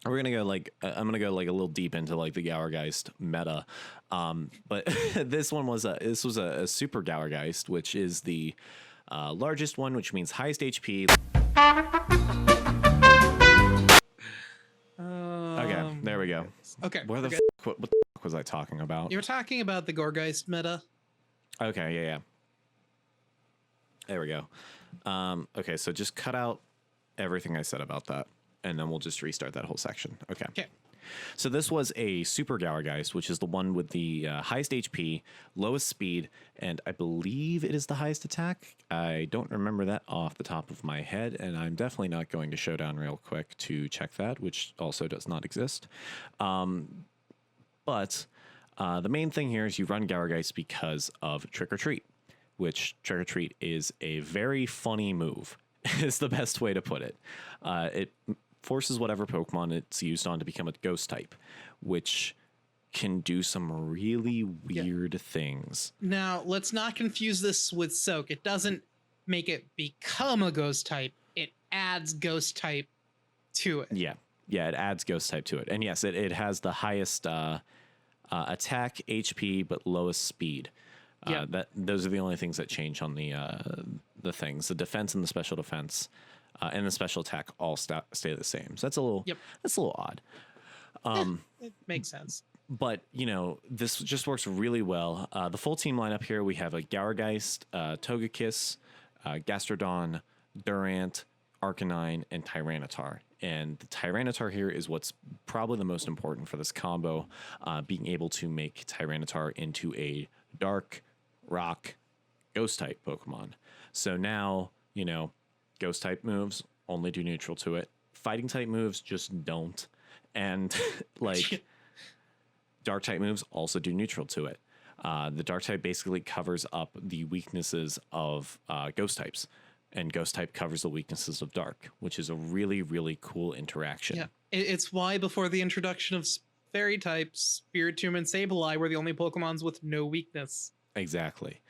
A: we're gonna go like I'm gonna go like a little deep into like the Gourgeist meta, but this was a super Gourgeist, which is the largest one, which means highest HP. Okay, there we go.
B: Okay,
A: what the fuck was I talking about?
B: You were talking about the Gourgeist meta.
A: Okay, yeah. There we go. Okay, so just cut out everything I said about that, and then we'll just restart that whole section. Okay. So this was a Super Gourgeist, which is the one with the highest HP, lowest speed, and I believe it is the highest attack. I don't remember that off the top of my head, and I'm definitely not going to Showdown real quick to check that, which also does not exist. But the main thing here is you run Gourgeist because of Trick or Treat, which Trick or Treat is a very funny move, is the best way to put it. It forces whatever Pokemon it's used on to become a ghost type, which can do some really weird things. Now,
B: let's not confuse this with Soak. It doesn't make it become a ghost type. It adds ghost type to it.
A: Yeah, it adds ghost type to it. And yes, it has the highest attack, HP, but lowest speed. Those are the only things that change on the things. The defense and the special defense and the special attack all stay the same. So that's a little odd.
B: It makes sense.
A: But, this just works really well. The full team lineup here, we have a Gourgeist, Togekiss, Gastrodon, Durant, Arcanine, and Tyranitar. And the Tyranitar here is what's probably the most important for this combo, being able to make Tyranitar into a dark, rock, ghost type Pokemon. So now, ghost type moves only do neutral to it. Fighting type moves just don't. And like dark type moves also do neutral to it. The dark type basically covers up the weaknesses of ghost types, and ghost type covers the weaknesses of dark, which is a really, really cool interaction.
B: Yeah, it's why before the introduction of fairy types, Spiritomb and Sableye were the only Pokemons with no weakness.
A: Exactly.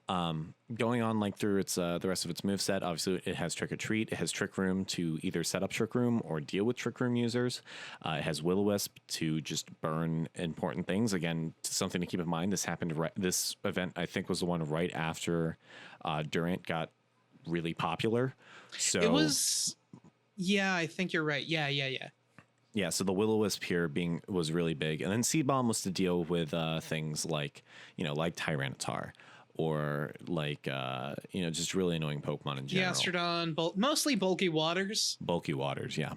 A: Going on like through its the rest of its moveset, obviously it has Trick or Treat. It has Trick Room to either set up Trick Room or deal with Trick Room users. It has Will-O-Wisp to just burn important things. Again, something to keep in mind. This happened. This event, I think, was the one right after Durant got really popular. So
B: it was. Yeah, I think you're right. Yeah.
A: Yeah, so the Will-O-Wisp here was really big, and then Seed Bomb was to deal with things like like Tyranitar, or like just really annoying Pokemon in general.
B: Gastrodon, mostly bulky waters.
A: Bulky waters, yeah.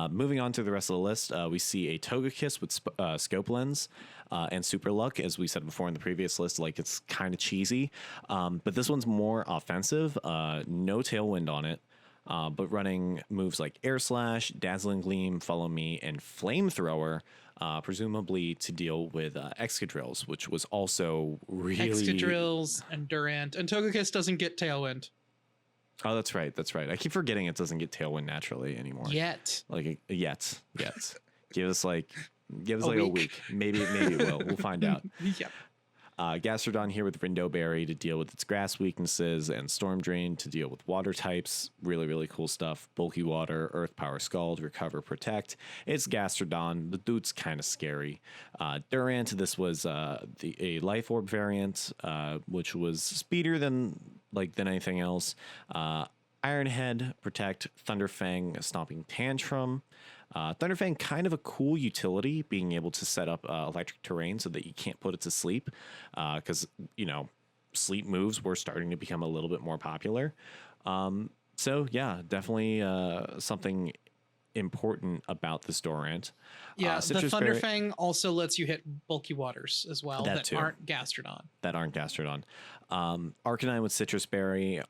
A: Moving on to the rest of the list, we see a Togekiss with Scope Lens and Super Luck. As we said before in the previous list, like it's kind of cheesy, but this one's more offensive. No Tailwind on it. But running moves like Air Slash, Dazzling Gleam, Follow Me, and Flamethrower, presumably to deal with Excadrills, which was also really...
B: Excadrills and Durant. And Togekiss doesn't get Tailwind.
A: Oh, that's right. I keep forgetting it doesn't get Tailwind naturally anymore.
B: Yet.
A: Yet. Give us a week. Maybe it will. We'll find out.
B: Yeah.
A: Gastrodon here with Rindo Berry to deal with its grass weaknesses, and Storm Drain to deal with water types. Really, really cool stuff. Bulky Water, Earth Power Scald, Recover, Protect. It's Gastrodon. The dude's kind of scary. Durant, this was a Life Orb variant, which was speedier than anything else. Iron Head, Protect, Thunderfang, Stomping Tantrum. Thunderfang, kind of a cool utility, being able to set up electric terrain so that you can't put it to sleep, because sleep moves were starting to become a little bit more popular. So yeah, definitely something important about this Durant.
B: Yeah, the
A: Citrus Berry,
B: Thunderfang also lets you hit bulky waters as well
A: That
B: that
A: too.
B: aren't Gastrodon.
A: Arcanine with Citrus Berry,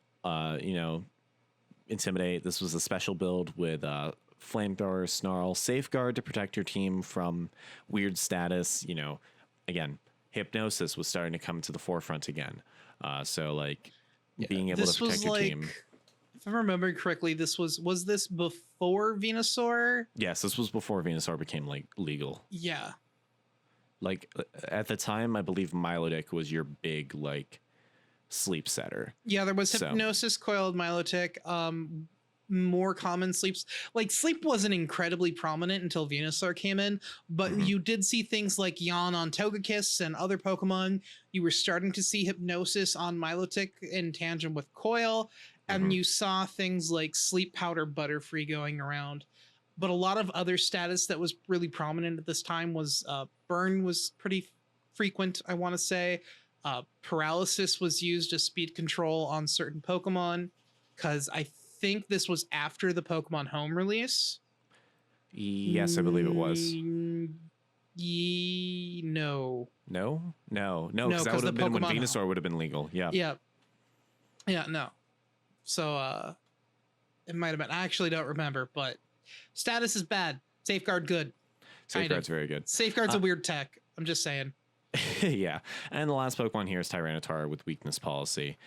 A: Intimidate. This was a special build with Flamethrower, Snarl, Safeguard to protect your team from weird status. Again, Hypnosis was starting to come to the forefront again. So like being able to protect your team.
B: If I remember correctly, was this before Venusaur?
A: Yes, this was before Venusaur became like legal.
B: Yeah.
A: Like at the time, I believe Milotic was your big like sleep setter.
B: Yeah, there was Hypnosis, Coiled Milotic, more common sleeps. Like sleep wasn't incredibly prominent until Venusaur came in, but you did see things like Yawn on Togekiss and other Pokemon. You were starting to see Hypnosis on Milotic in tandem with Coil, and you saw things like Sleep Powder Butterfree going around. But a lot of other status that was really prominent at this time was Burn was pretty frequent, I want to say. Paralysis was used as speed control on certain Pokemon, because I think this was after the Pokemon Home release.
A: Yes, I believe it was.
B: No,
A: because that would have been when Venusaur would have been legal. Yeah,
B: no. So it might have been. I actually don't remember, but status is bad. Safeguard good.
A: Safeguard's very good.
B: Safeguard's a weird tech. I'm just saying.
A: Yeah, and the last Pokemon here is Tyranitar with Weakness Policy.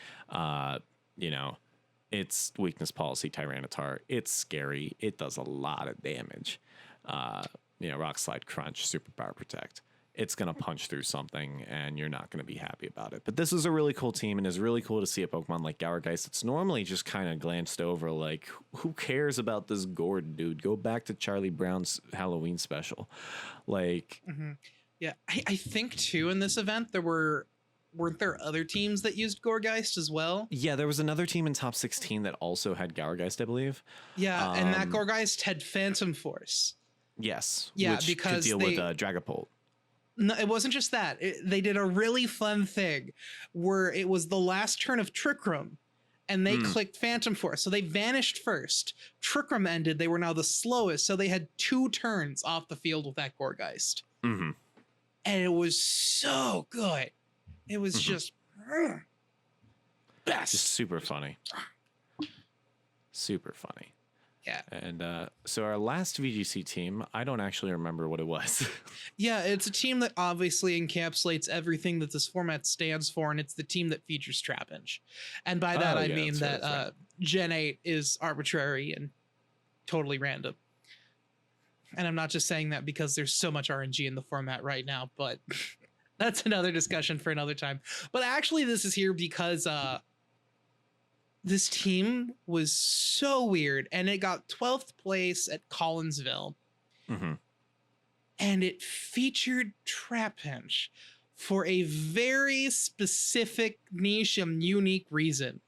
A: It's Weakness Policy Tyranitar. It's scary. It does a lot of damage. Rock Slide, Crunch, Superpower Protect. It's going to punch through something, and you're not going to be happy about it. But this is a really cool team, and it's really cool to see a Pokemon like Gourgeist. It's normally just kind of glanced over, like, who cares about this Gord, dude? Go back to Charlie Brown's Halloween special. Like...
B: Yeah, I think, too, in this event, weren't there other teams that used Gourgeist as well?
A: Yeah, there was another team in top 16 that also had Gourgeist, I believe.
B: Yeah, and that Gourgeist had Phantom Force.
A: Yes.
B: Yeah,
A: which
B: because
A: could deal with Dragapult.
B: No, it wasn't just that. They did a really fun thing where it was the last turn of Trick Room, and they clicked Phantom Force. So they vanished first. Trick Room ended. They were now the slowest. So they had 2 turns off the field with that Gourgeist.
A: Mm-hmm.
B: And it was so good. It was just best.
A: Just super funny. Super funny.
B: Yeah.
A: And so our last VGC team, I don't actually remember what it was.
B: Yeah, it's a team that obviously encapsulates everything that this format stands for, and it's the team that features Trapinch. And by that, I mean that Gen 8 is arbitrary and totally random. And I'm not just saying that because there's so much RNG in the format right now, but that's another discussion for another time. But actually, this is here because this team was so weird, and it got 12th place at Collinsville. And it featured Trapinch for a very specific, niche, and unique reason.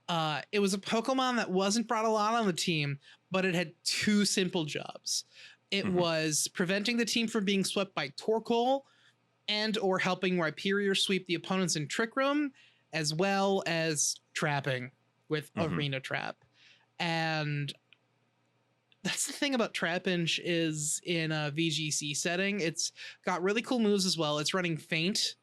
B: It was a Pokemon that wasn't brought a lot on the team, but it had 2 simple jobs. It was preventing the team from being swept by Torkoal, and or helping Rhyperior sweep the opponents in Trick Room, as well as trapping with Arena Trap. And that's the thing about Trapinch is in a VGC setting, it's got really cool moves as well. It's running Feint,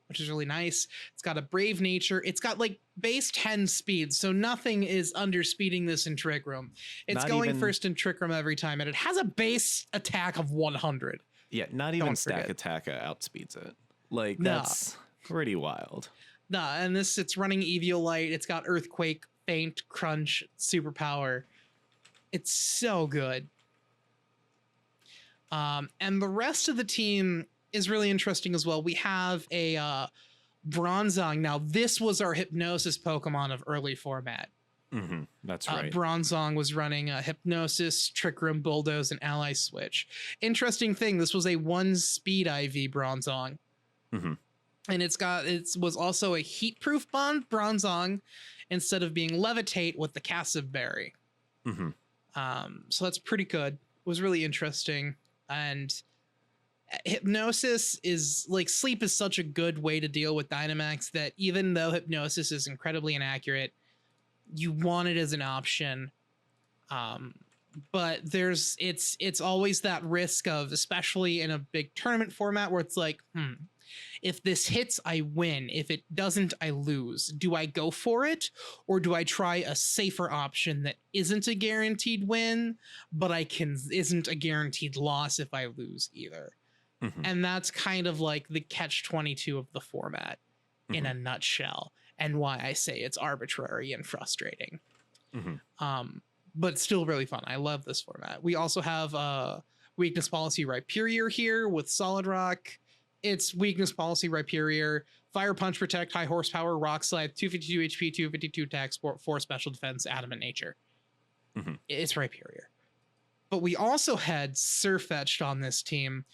B: which is really nice. It's got a Brave Nature. It's got like base 10 speed, so nothing is underspeeding this in Trick Room. It's going first in Trick Room every time, and it has a base attack of 100.
A: Yeah, not even Stack Attack outspeeds it. Like, that's pretty wild.
B: Nah, and it's running Eviolite. It's got Earthquake, Feint, Crunch, Superpower. It's so good. And the rest of the team is really interesting as well. We have a Bronzong. Now, this was our Hypnosis Pokemon of early format.
A: That's right.
B: Bronzong was running Hypnosis, Trick Room, Bulldoze, and Ally Switch. Interesting thing, this was a 1-speed IV Bronzong. And it was also a heat-proof Bronzong instead of being Levitate with the Cassive Berry. So that's pretty good. It was really interesting. And Hypnosis is like Sleep is such a good way to deal with Dynamax that even though Hypnosis is incredibly inaccurate, you want it as an option. But it's always that risk of, especially in a big tournament format, where it's like, if this hits, I win. If it doesn't, I lose. Do I go for it, or do I try a safer option that isn't a guaranteed win, but isn't a guaranteed loss if I lose either? And that's kind of like the catch-22 of the format in a nutshell, and why I say it's arbitrary and frustrating. But still really fun. I love this format. We also have weakness policy Rhyperior here with Solid Rock. It's weakness policy Rhyperior, Fire Punch Protect, High Horsepower, Rock Slide, 252 HP, 252 attack, 4 special defense, Adamant Nature. It's Rhyperior. But we also had Surfetched on this team.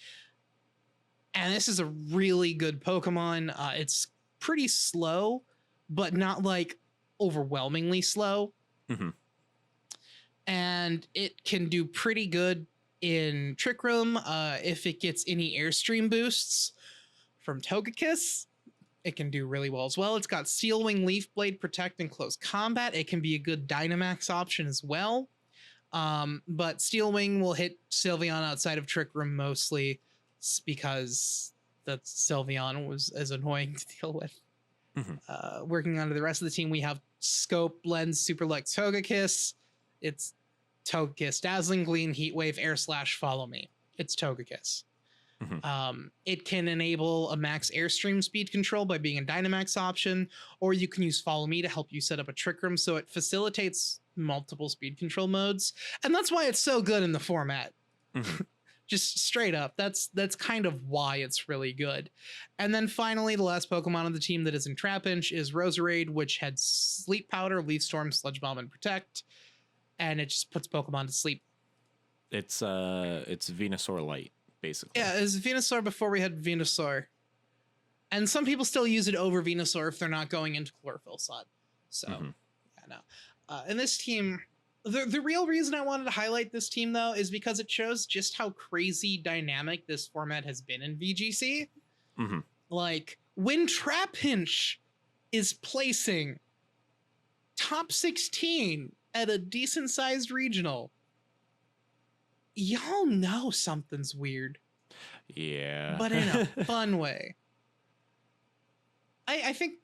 B: And this is a really good Pokemon. It's pretty slow, but not like overwhelmingly slow. And it can do pretty good in Trick Room if it gets any Airstream boosts from Togekiss. It can do really well as well. It's got Steel Wing, Leaf Blade, Protect, and Close Combat. It can be a good Dynamax option as well. But Steel Wing will hit Sylveon outside of Trick Room mostly because that Sylveon is annoying to deal with. Working on the rest of the team, we have Scope, Lens, Superlux, Togekiss. It's Togekiss, Dazzling Gleam, Heat Wave, Air Slash, Follow Me. It's Togekiss. It can enable a max Airstream speed control by being a Dynamax option, or you can use Follow Me to help you set up a Trick Room, so it facilitates multiple speed control modes. And that's why it's so good in the format. Just straight up, that's kind of why it's really good. And then finally, the last Pokemon on the team that is in Trapinch is Roserade, which had Sleep Powder, Leaf Storm, Sludge Bomb, and Protect. And it just puts Pokemon to sleep.
A: It's Venusaur Light, basically.
B: Yeah, it was Venusaur before we had Venusaur. And some people still use it over Venusaur if they're not going into Chlorophyll Sun. So, yeah, no. And this team, the real reason I wanted to highlight this team, though, is because it shows just how crazy dynamic this format has been in VGC. Like, when Trapinch is placing top 16 at a decent sized regional, y'all know something's weird.
A: Yeah.
B: But in a fun way. I think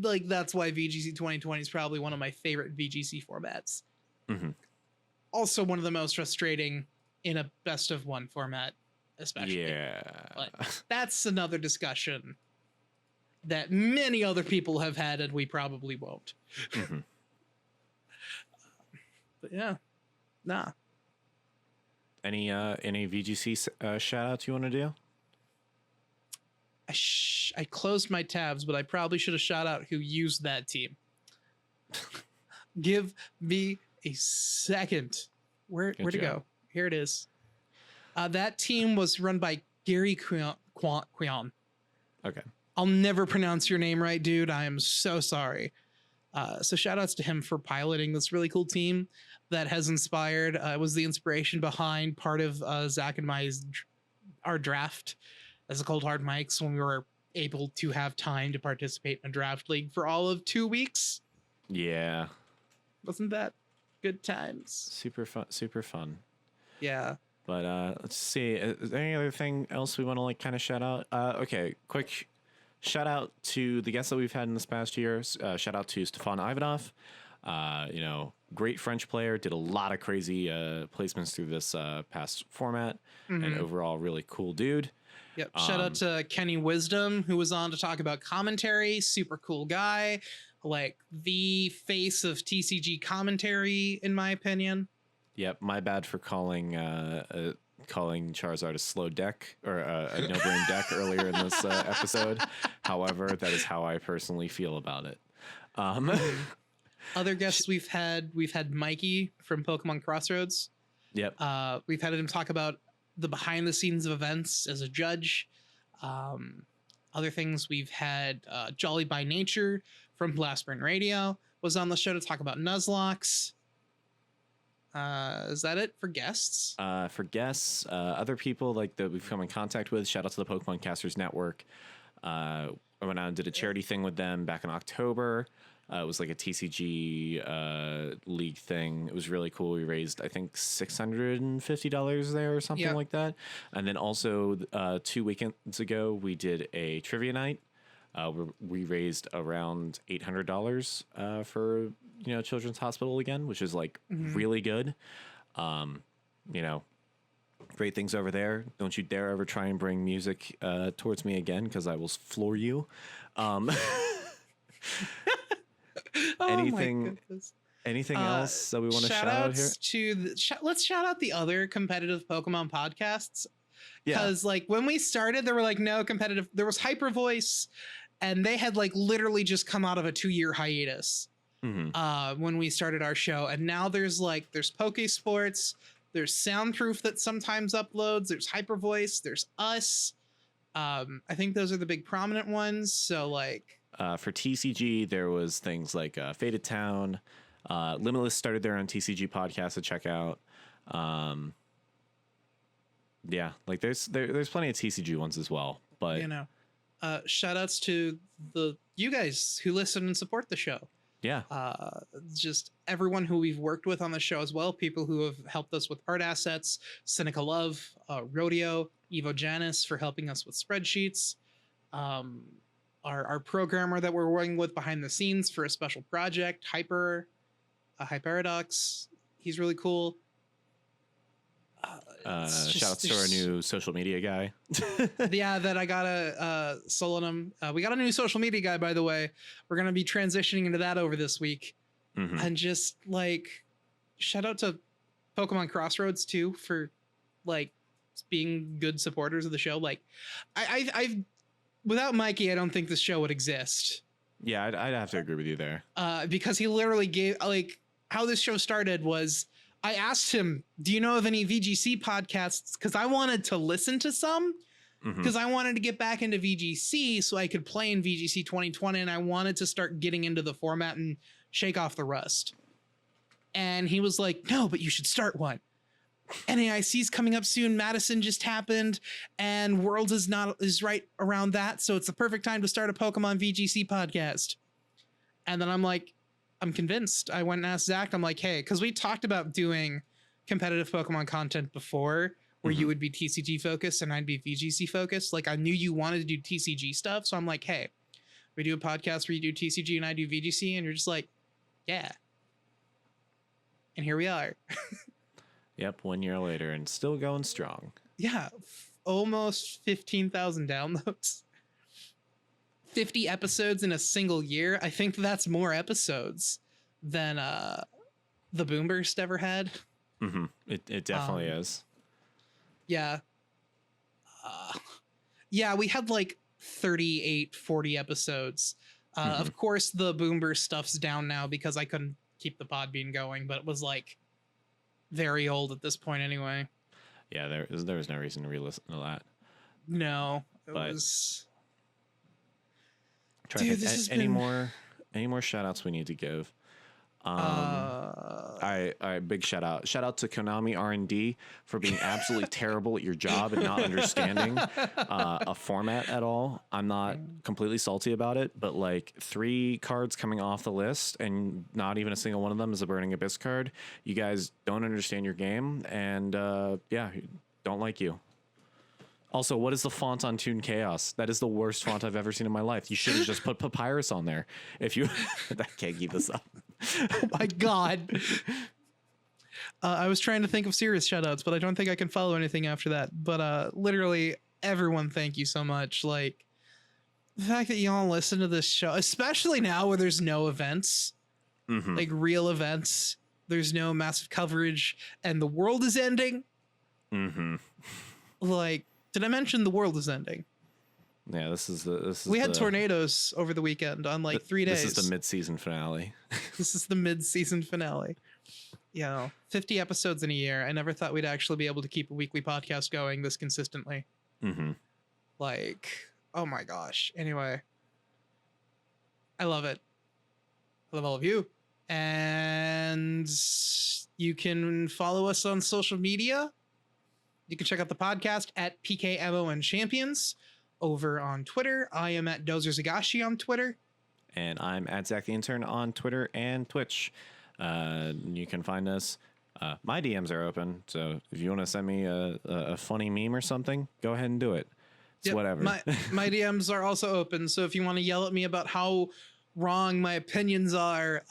B: like that's why VGC 2020 is probably one of my favorite VGC formats. Also one of the most frustrating in a best of one format, especially.
A: Yeah.
B: But that's another discussion that many other people have had, and we probably won't. But yeah, nah.
A: Any VGC shout outs you want to do?
B: I closed my tabs, but I probably should have shout out who used that team. Give me a second. Where'd it go? Here it is. That team was run by Gary Quion.
A: Okay.
B: I'll never pronounce your name right, dude. I am so sorry. So shout outs to him for piloting this really cool team that has inspired, was the inspiration behind part of Zac and our draft as a Cold Hard Mics, when we were able to have time to participate in a draft league for all of 2 weeks.
A: Yeah.
B: Wasn't that good times?
A: Super fun.
B: Yeah.
A: But let's see. Is there any other thing else we want to like kind of shout out? Okay, quick shout out to the guests that we've had in this past year. Shout out to Stefan Ivanov. Great French player, did a lot of crazy placements through this past format, and overall really cool dude.
B: Yep. Shout out to Kenny Wisdom, who was on to talk about commentary. Super cool guy, like the face of TCG commentary, in my opinion.
A: Yep. My bad for calling Charizard a slow deck, or a no brain deck earlier in this episode. However, that is how I personally feel about it.
B: Other guests we've had Mikey from Pokemon Crossroads.
A: Yep.
B: We've had him talk about the behind the scenes of events as a judge. Other things, we've had Jolly by Nature from Blastburn Radio was on the show to talk about Nuzlocke. Is that it for guests?
A: For guests, other people like that we've come in contact with. Shout out to the Pokemon Casters Network. I went out and did a charity thing with them back in October. It was like a TCG league thing. It was really cool. We raised, I think, $650 there or something like that. And then also 2 weekends ago, we did a trivia night. Where we raised around $800 for Children's Hospital again, which is like really good. Great things over there. Don't you dare ever try and bring music towards me again, because I will floor you. Anything else that we want to shout out here?
B: Let's shout out the other competitive Pokemon podcasts. Because like when we started, there were like no competitive. There was Hyper Voice, and they had like literally just come out of a 2-year hiatus when we started our show. And now there's Poke Sports, there's Soundproof that sometimes uploads, there's Hyper Voice, there's us. I think those are the big prominent ones. So like
A: for TCG, there was things like Faded Town. Limitless started their own TCG podcast to check out. Yeah, like there's plenty of TCG ones as well. But
B: shout outs to you guys who listen and support the show.
A: Yeah.
B: Just everyone who we've worked with on the show as well. People who have helped us with art assets, Cynicalove, Rhodeo, Evo Janis for helping us with spreadsheets. Our programmer that we're working with behind the scenes for a special project, Hyperadox. He's really cool.
A: Shout out to our new social media guy.
B: Yeah, that I got a Solanum. We got a new social media guy, by the way. We're going to be transitioning into that over this week. And just like shout out to Pokemon Crossroads too for like being good supporters of the show. Like I've without Mikey, I don't think this show would exist.
A: Yeah, I'd have to agree with you there.
B: Because he literally gave like how this show started was I asked him, do you know of any VGC podcasts? Because I wanted to listen to some because I wanted to get back into VGC so I could play in VGC 2020. And I wanted to start getting into the format and shake off the rust. And he was like, no, but you should start one. NAIC's coming up soon. Madison just happened and Worlds is right around that. So it's the perfect time to start a Pokemon VGC podcast. And then I'm like, I'm convinced. I went and asked Zac. I'm like, hey, because we talked about doing competitive Pokemon content before where you would be TCG focused and I'd be VGC focused. Like I knew you wanted to do TCG stuff. So I'm like, hey, we do a podcast where you do TCG and I do VGC. And you're just like, yeah. And here we are.
A: Yep. 1 year later and still going strong.
B: Yeah. Almost 15,000 downloads. 50 episodes in a single year. I think that's more episodes than the Boomburst ever had.
A: It definitely is.
B: Yeah. Yeah, we had like 38, 40 episodes. Of course, the Boomburst stuff's down now because I couldn't keep the Podbean going, but it was like very old at this point anyway.
A: Yeah, there was no reason to re-listen to that.
B: No, it was...
A: Dude, any more shout outs we need to give? I big shout out to Konami R&D for being absolutely terrible at your job and not understanding a format at all. I'm not completely salty about it, but like 3 cards coming off the list and not even a single one of them is a Burning Abyss card. You guys don't understand your game and don't like you. Also, what is the font on Toon Chaos? That is the worst font I've ever seen in my life. You should have just put Papyrus on there. If you, I can't keep this up.
B: Oh my God. I was trying to think of serious shoutouts, but I don't think I can follow anything after that. But literally everyone, thank you so much. Like the fact that y'all listen to this show, especially now where there's no events, like real events, there's no massive coverage and the world is ending. Like, did I mention the world is ending?
A: Yeah, this is.
B: We had tornadoes over the weekend on like 3 days.
A: This is the mid-season finale.
B: This is the mid-season finale. 50 episodes in a year. I never thought we'd actually be able to keep a weekly podcast going this consistently. Like, oh my gosh. Anyway, I love it. I love all of you. And you can follow us on social media. You can check out the podcast at PKMON Champions over on Twitter. I am at DozerZigashi on Twitter.
A: And I'm at Zac The Intern on Twitter and Twitch. You can find us. My DMs are open, so if you want to send me a funny meme or something, go ahead and do it. It's whatever.
B: My DMs are also open, so if you want to yell at me about how wrong my opinions are,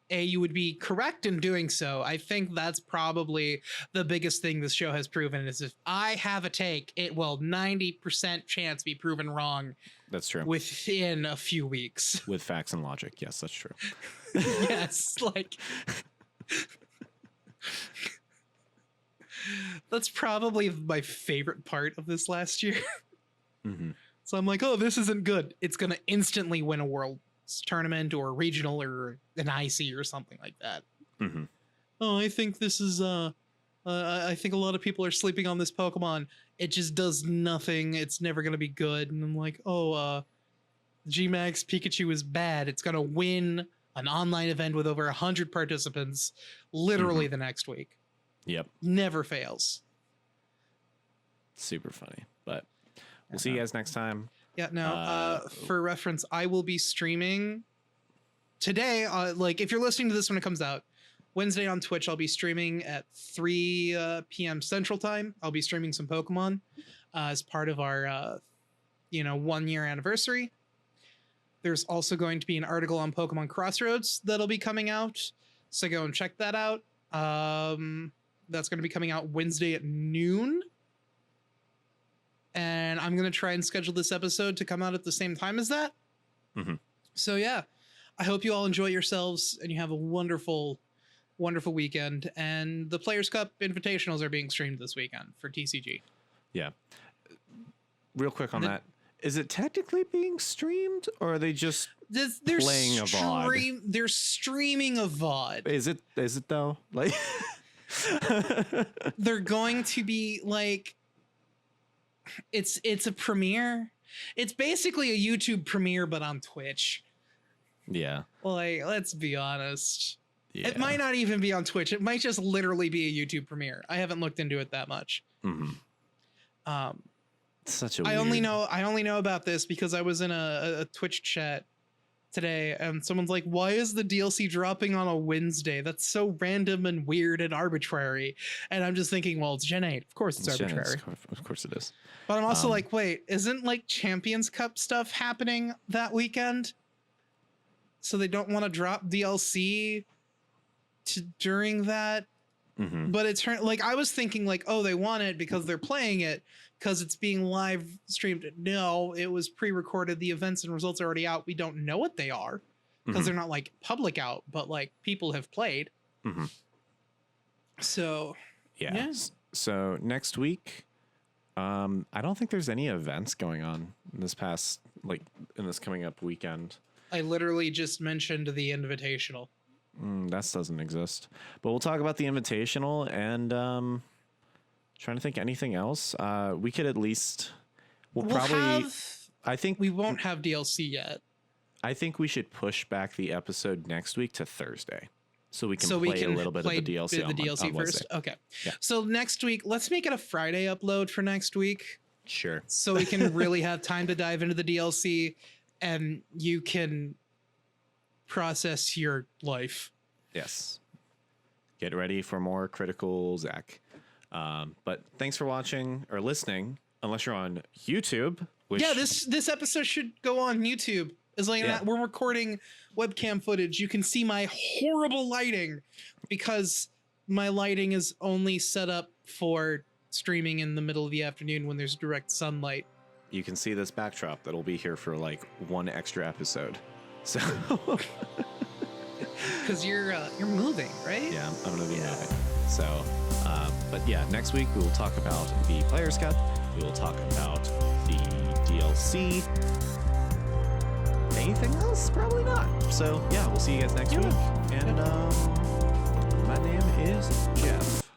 B: you would be correct in doing so. I think that's probably the biggest thing this show has proven is if I have a take, it will 90% chance be proven wrong.
A: That's true.
B: Within a few weeks.
A: With facts and logic. Yes, that's true.
B: Yes, like... That's probably my favorite part of this last year.
A: Mm-hmm.
B: So I'm like, oh, this isn't good. It's going to instantly win a world tournament or a regional or an IC or something like that.
A: Mm-hmm.
B: Oh, I think this is, I think a lot of people are sleeping on this Pokemon. It just does nothing. It's never going to be good. And I'm like, oh, G-Max Pikachu is bad. It's going to win an online event with over 100 participants literally the next week.
A: Yep.
B: Never fails.
A: Super funny. But we'll see you guys next time.
B: Yeah, no, for reference, I will be streaming today. Like, if you're listening to this when it comes out, Wednesday on Twitch, I'll be streaming at 3 p.m. Central Time. I'll be streaming some Pokemon as part of our, 1-year anniversary. There's also going to be an article on Pokemon Crossroads that'll be coming out. So go and check that out. That's going to be coming out Wednesday at noon. And I'm going to try and schedule this episode to come out at the same time as that.
A: Mm-hmm.
B: So yeah, I hope you all enjoy yourselves and you have a wonderful, wonderful weekend. And the Players Cup Invitationals are being streamed this weekend for TCG.
A: Yeah. Real quick on that. Is it technically being streamed, or are they just playing a VOD?
B: They're streaming a VOD.
A: Is it though? Like,
B: they're going to be like, it's a premiere. It's basically a YouTube premiere, but on Twitch.
A: Yeah.
B: Like, let's be honest.
A: Yeah.
B: It might not even be on Twitch. It might just literally be a YouTube premiere. I haven't looked into it that much.
A: Mm-hmm. Such a
B: I only know about this because I was in a Twitch chat today and someone's like, why is the DLC dropping on a Wednesday? That's so random and weird and arbitrary. And I'm just thinking, well, it's Gen 8. Of course it's arbitrary.
A: Of course it is.
B: But I'm also like, wait, isn't like Champions Cup stuff happening that weekend? So they don't want to drop DLC during that?
A: Mm-hmm.
B: But it's like, I was thinking like, oh, they want it because they're playing it because it's being live streamed. No, it was pre-recorded. The events and results are already out. We don't know what they are because they're not like public out, but like people have played.
A: Mm-hmm.
B: So
A: yeah. So next week, I don't think there's any events going on in this coming up weekend. I
B: literally just mentioned the Invitational.
A: That doesn't exist, but we'll talk about the Invitational and trying to think anything else. We could at least I think
B: we won't have DLC yet.
A: I think we should push back the episode next week to Thursday so we can play a little bit of the DLC on
B: first. Okay.
A: Yeah.
B: So next week, let's make it a Friday upload for next week.
A: Sure.
B: So we can really have time to dive into the DLC and you can process your life.
A: Yes. Get ready for more Critical Zac. But thanks for watching or listening, unless you're on YouTube.
B: Yeah, this episode should go on YouTube. It's like we're recording webcam footage. You can see my horrible lighting because my lighting is only set up for streaming in the middle of the afternoon when there's direct sunlight.
A: You can see this backdrop that'll be here for like one extra episode. So
B: because you're moving, right?
A: Yeah, I'm gonna be moving. So but yeah, next week we will talk about the Players Cup. We will talk about the DLC. Anything else? Probably not. So yeah, we'll see you guys next week. And my name is Jeff.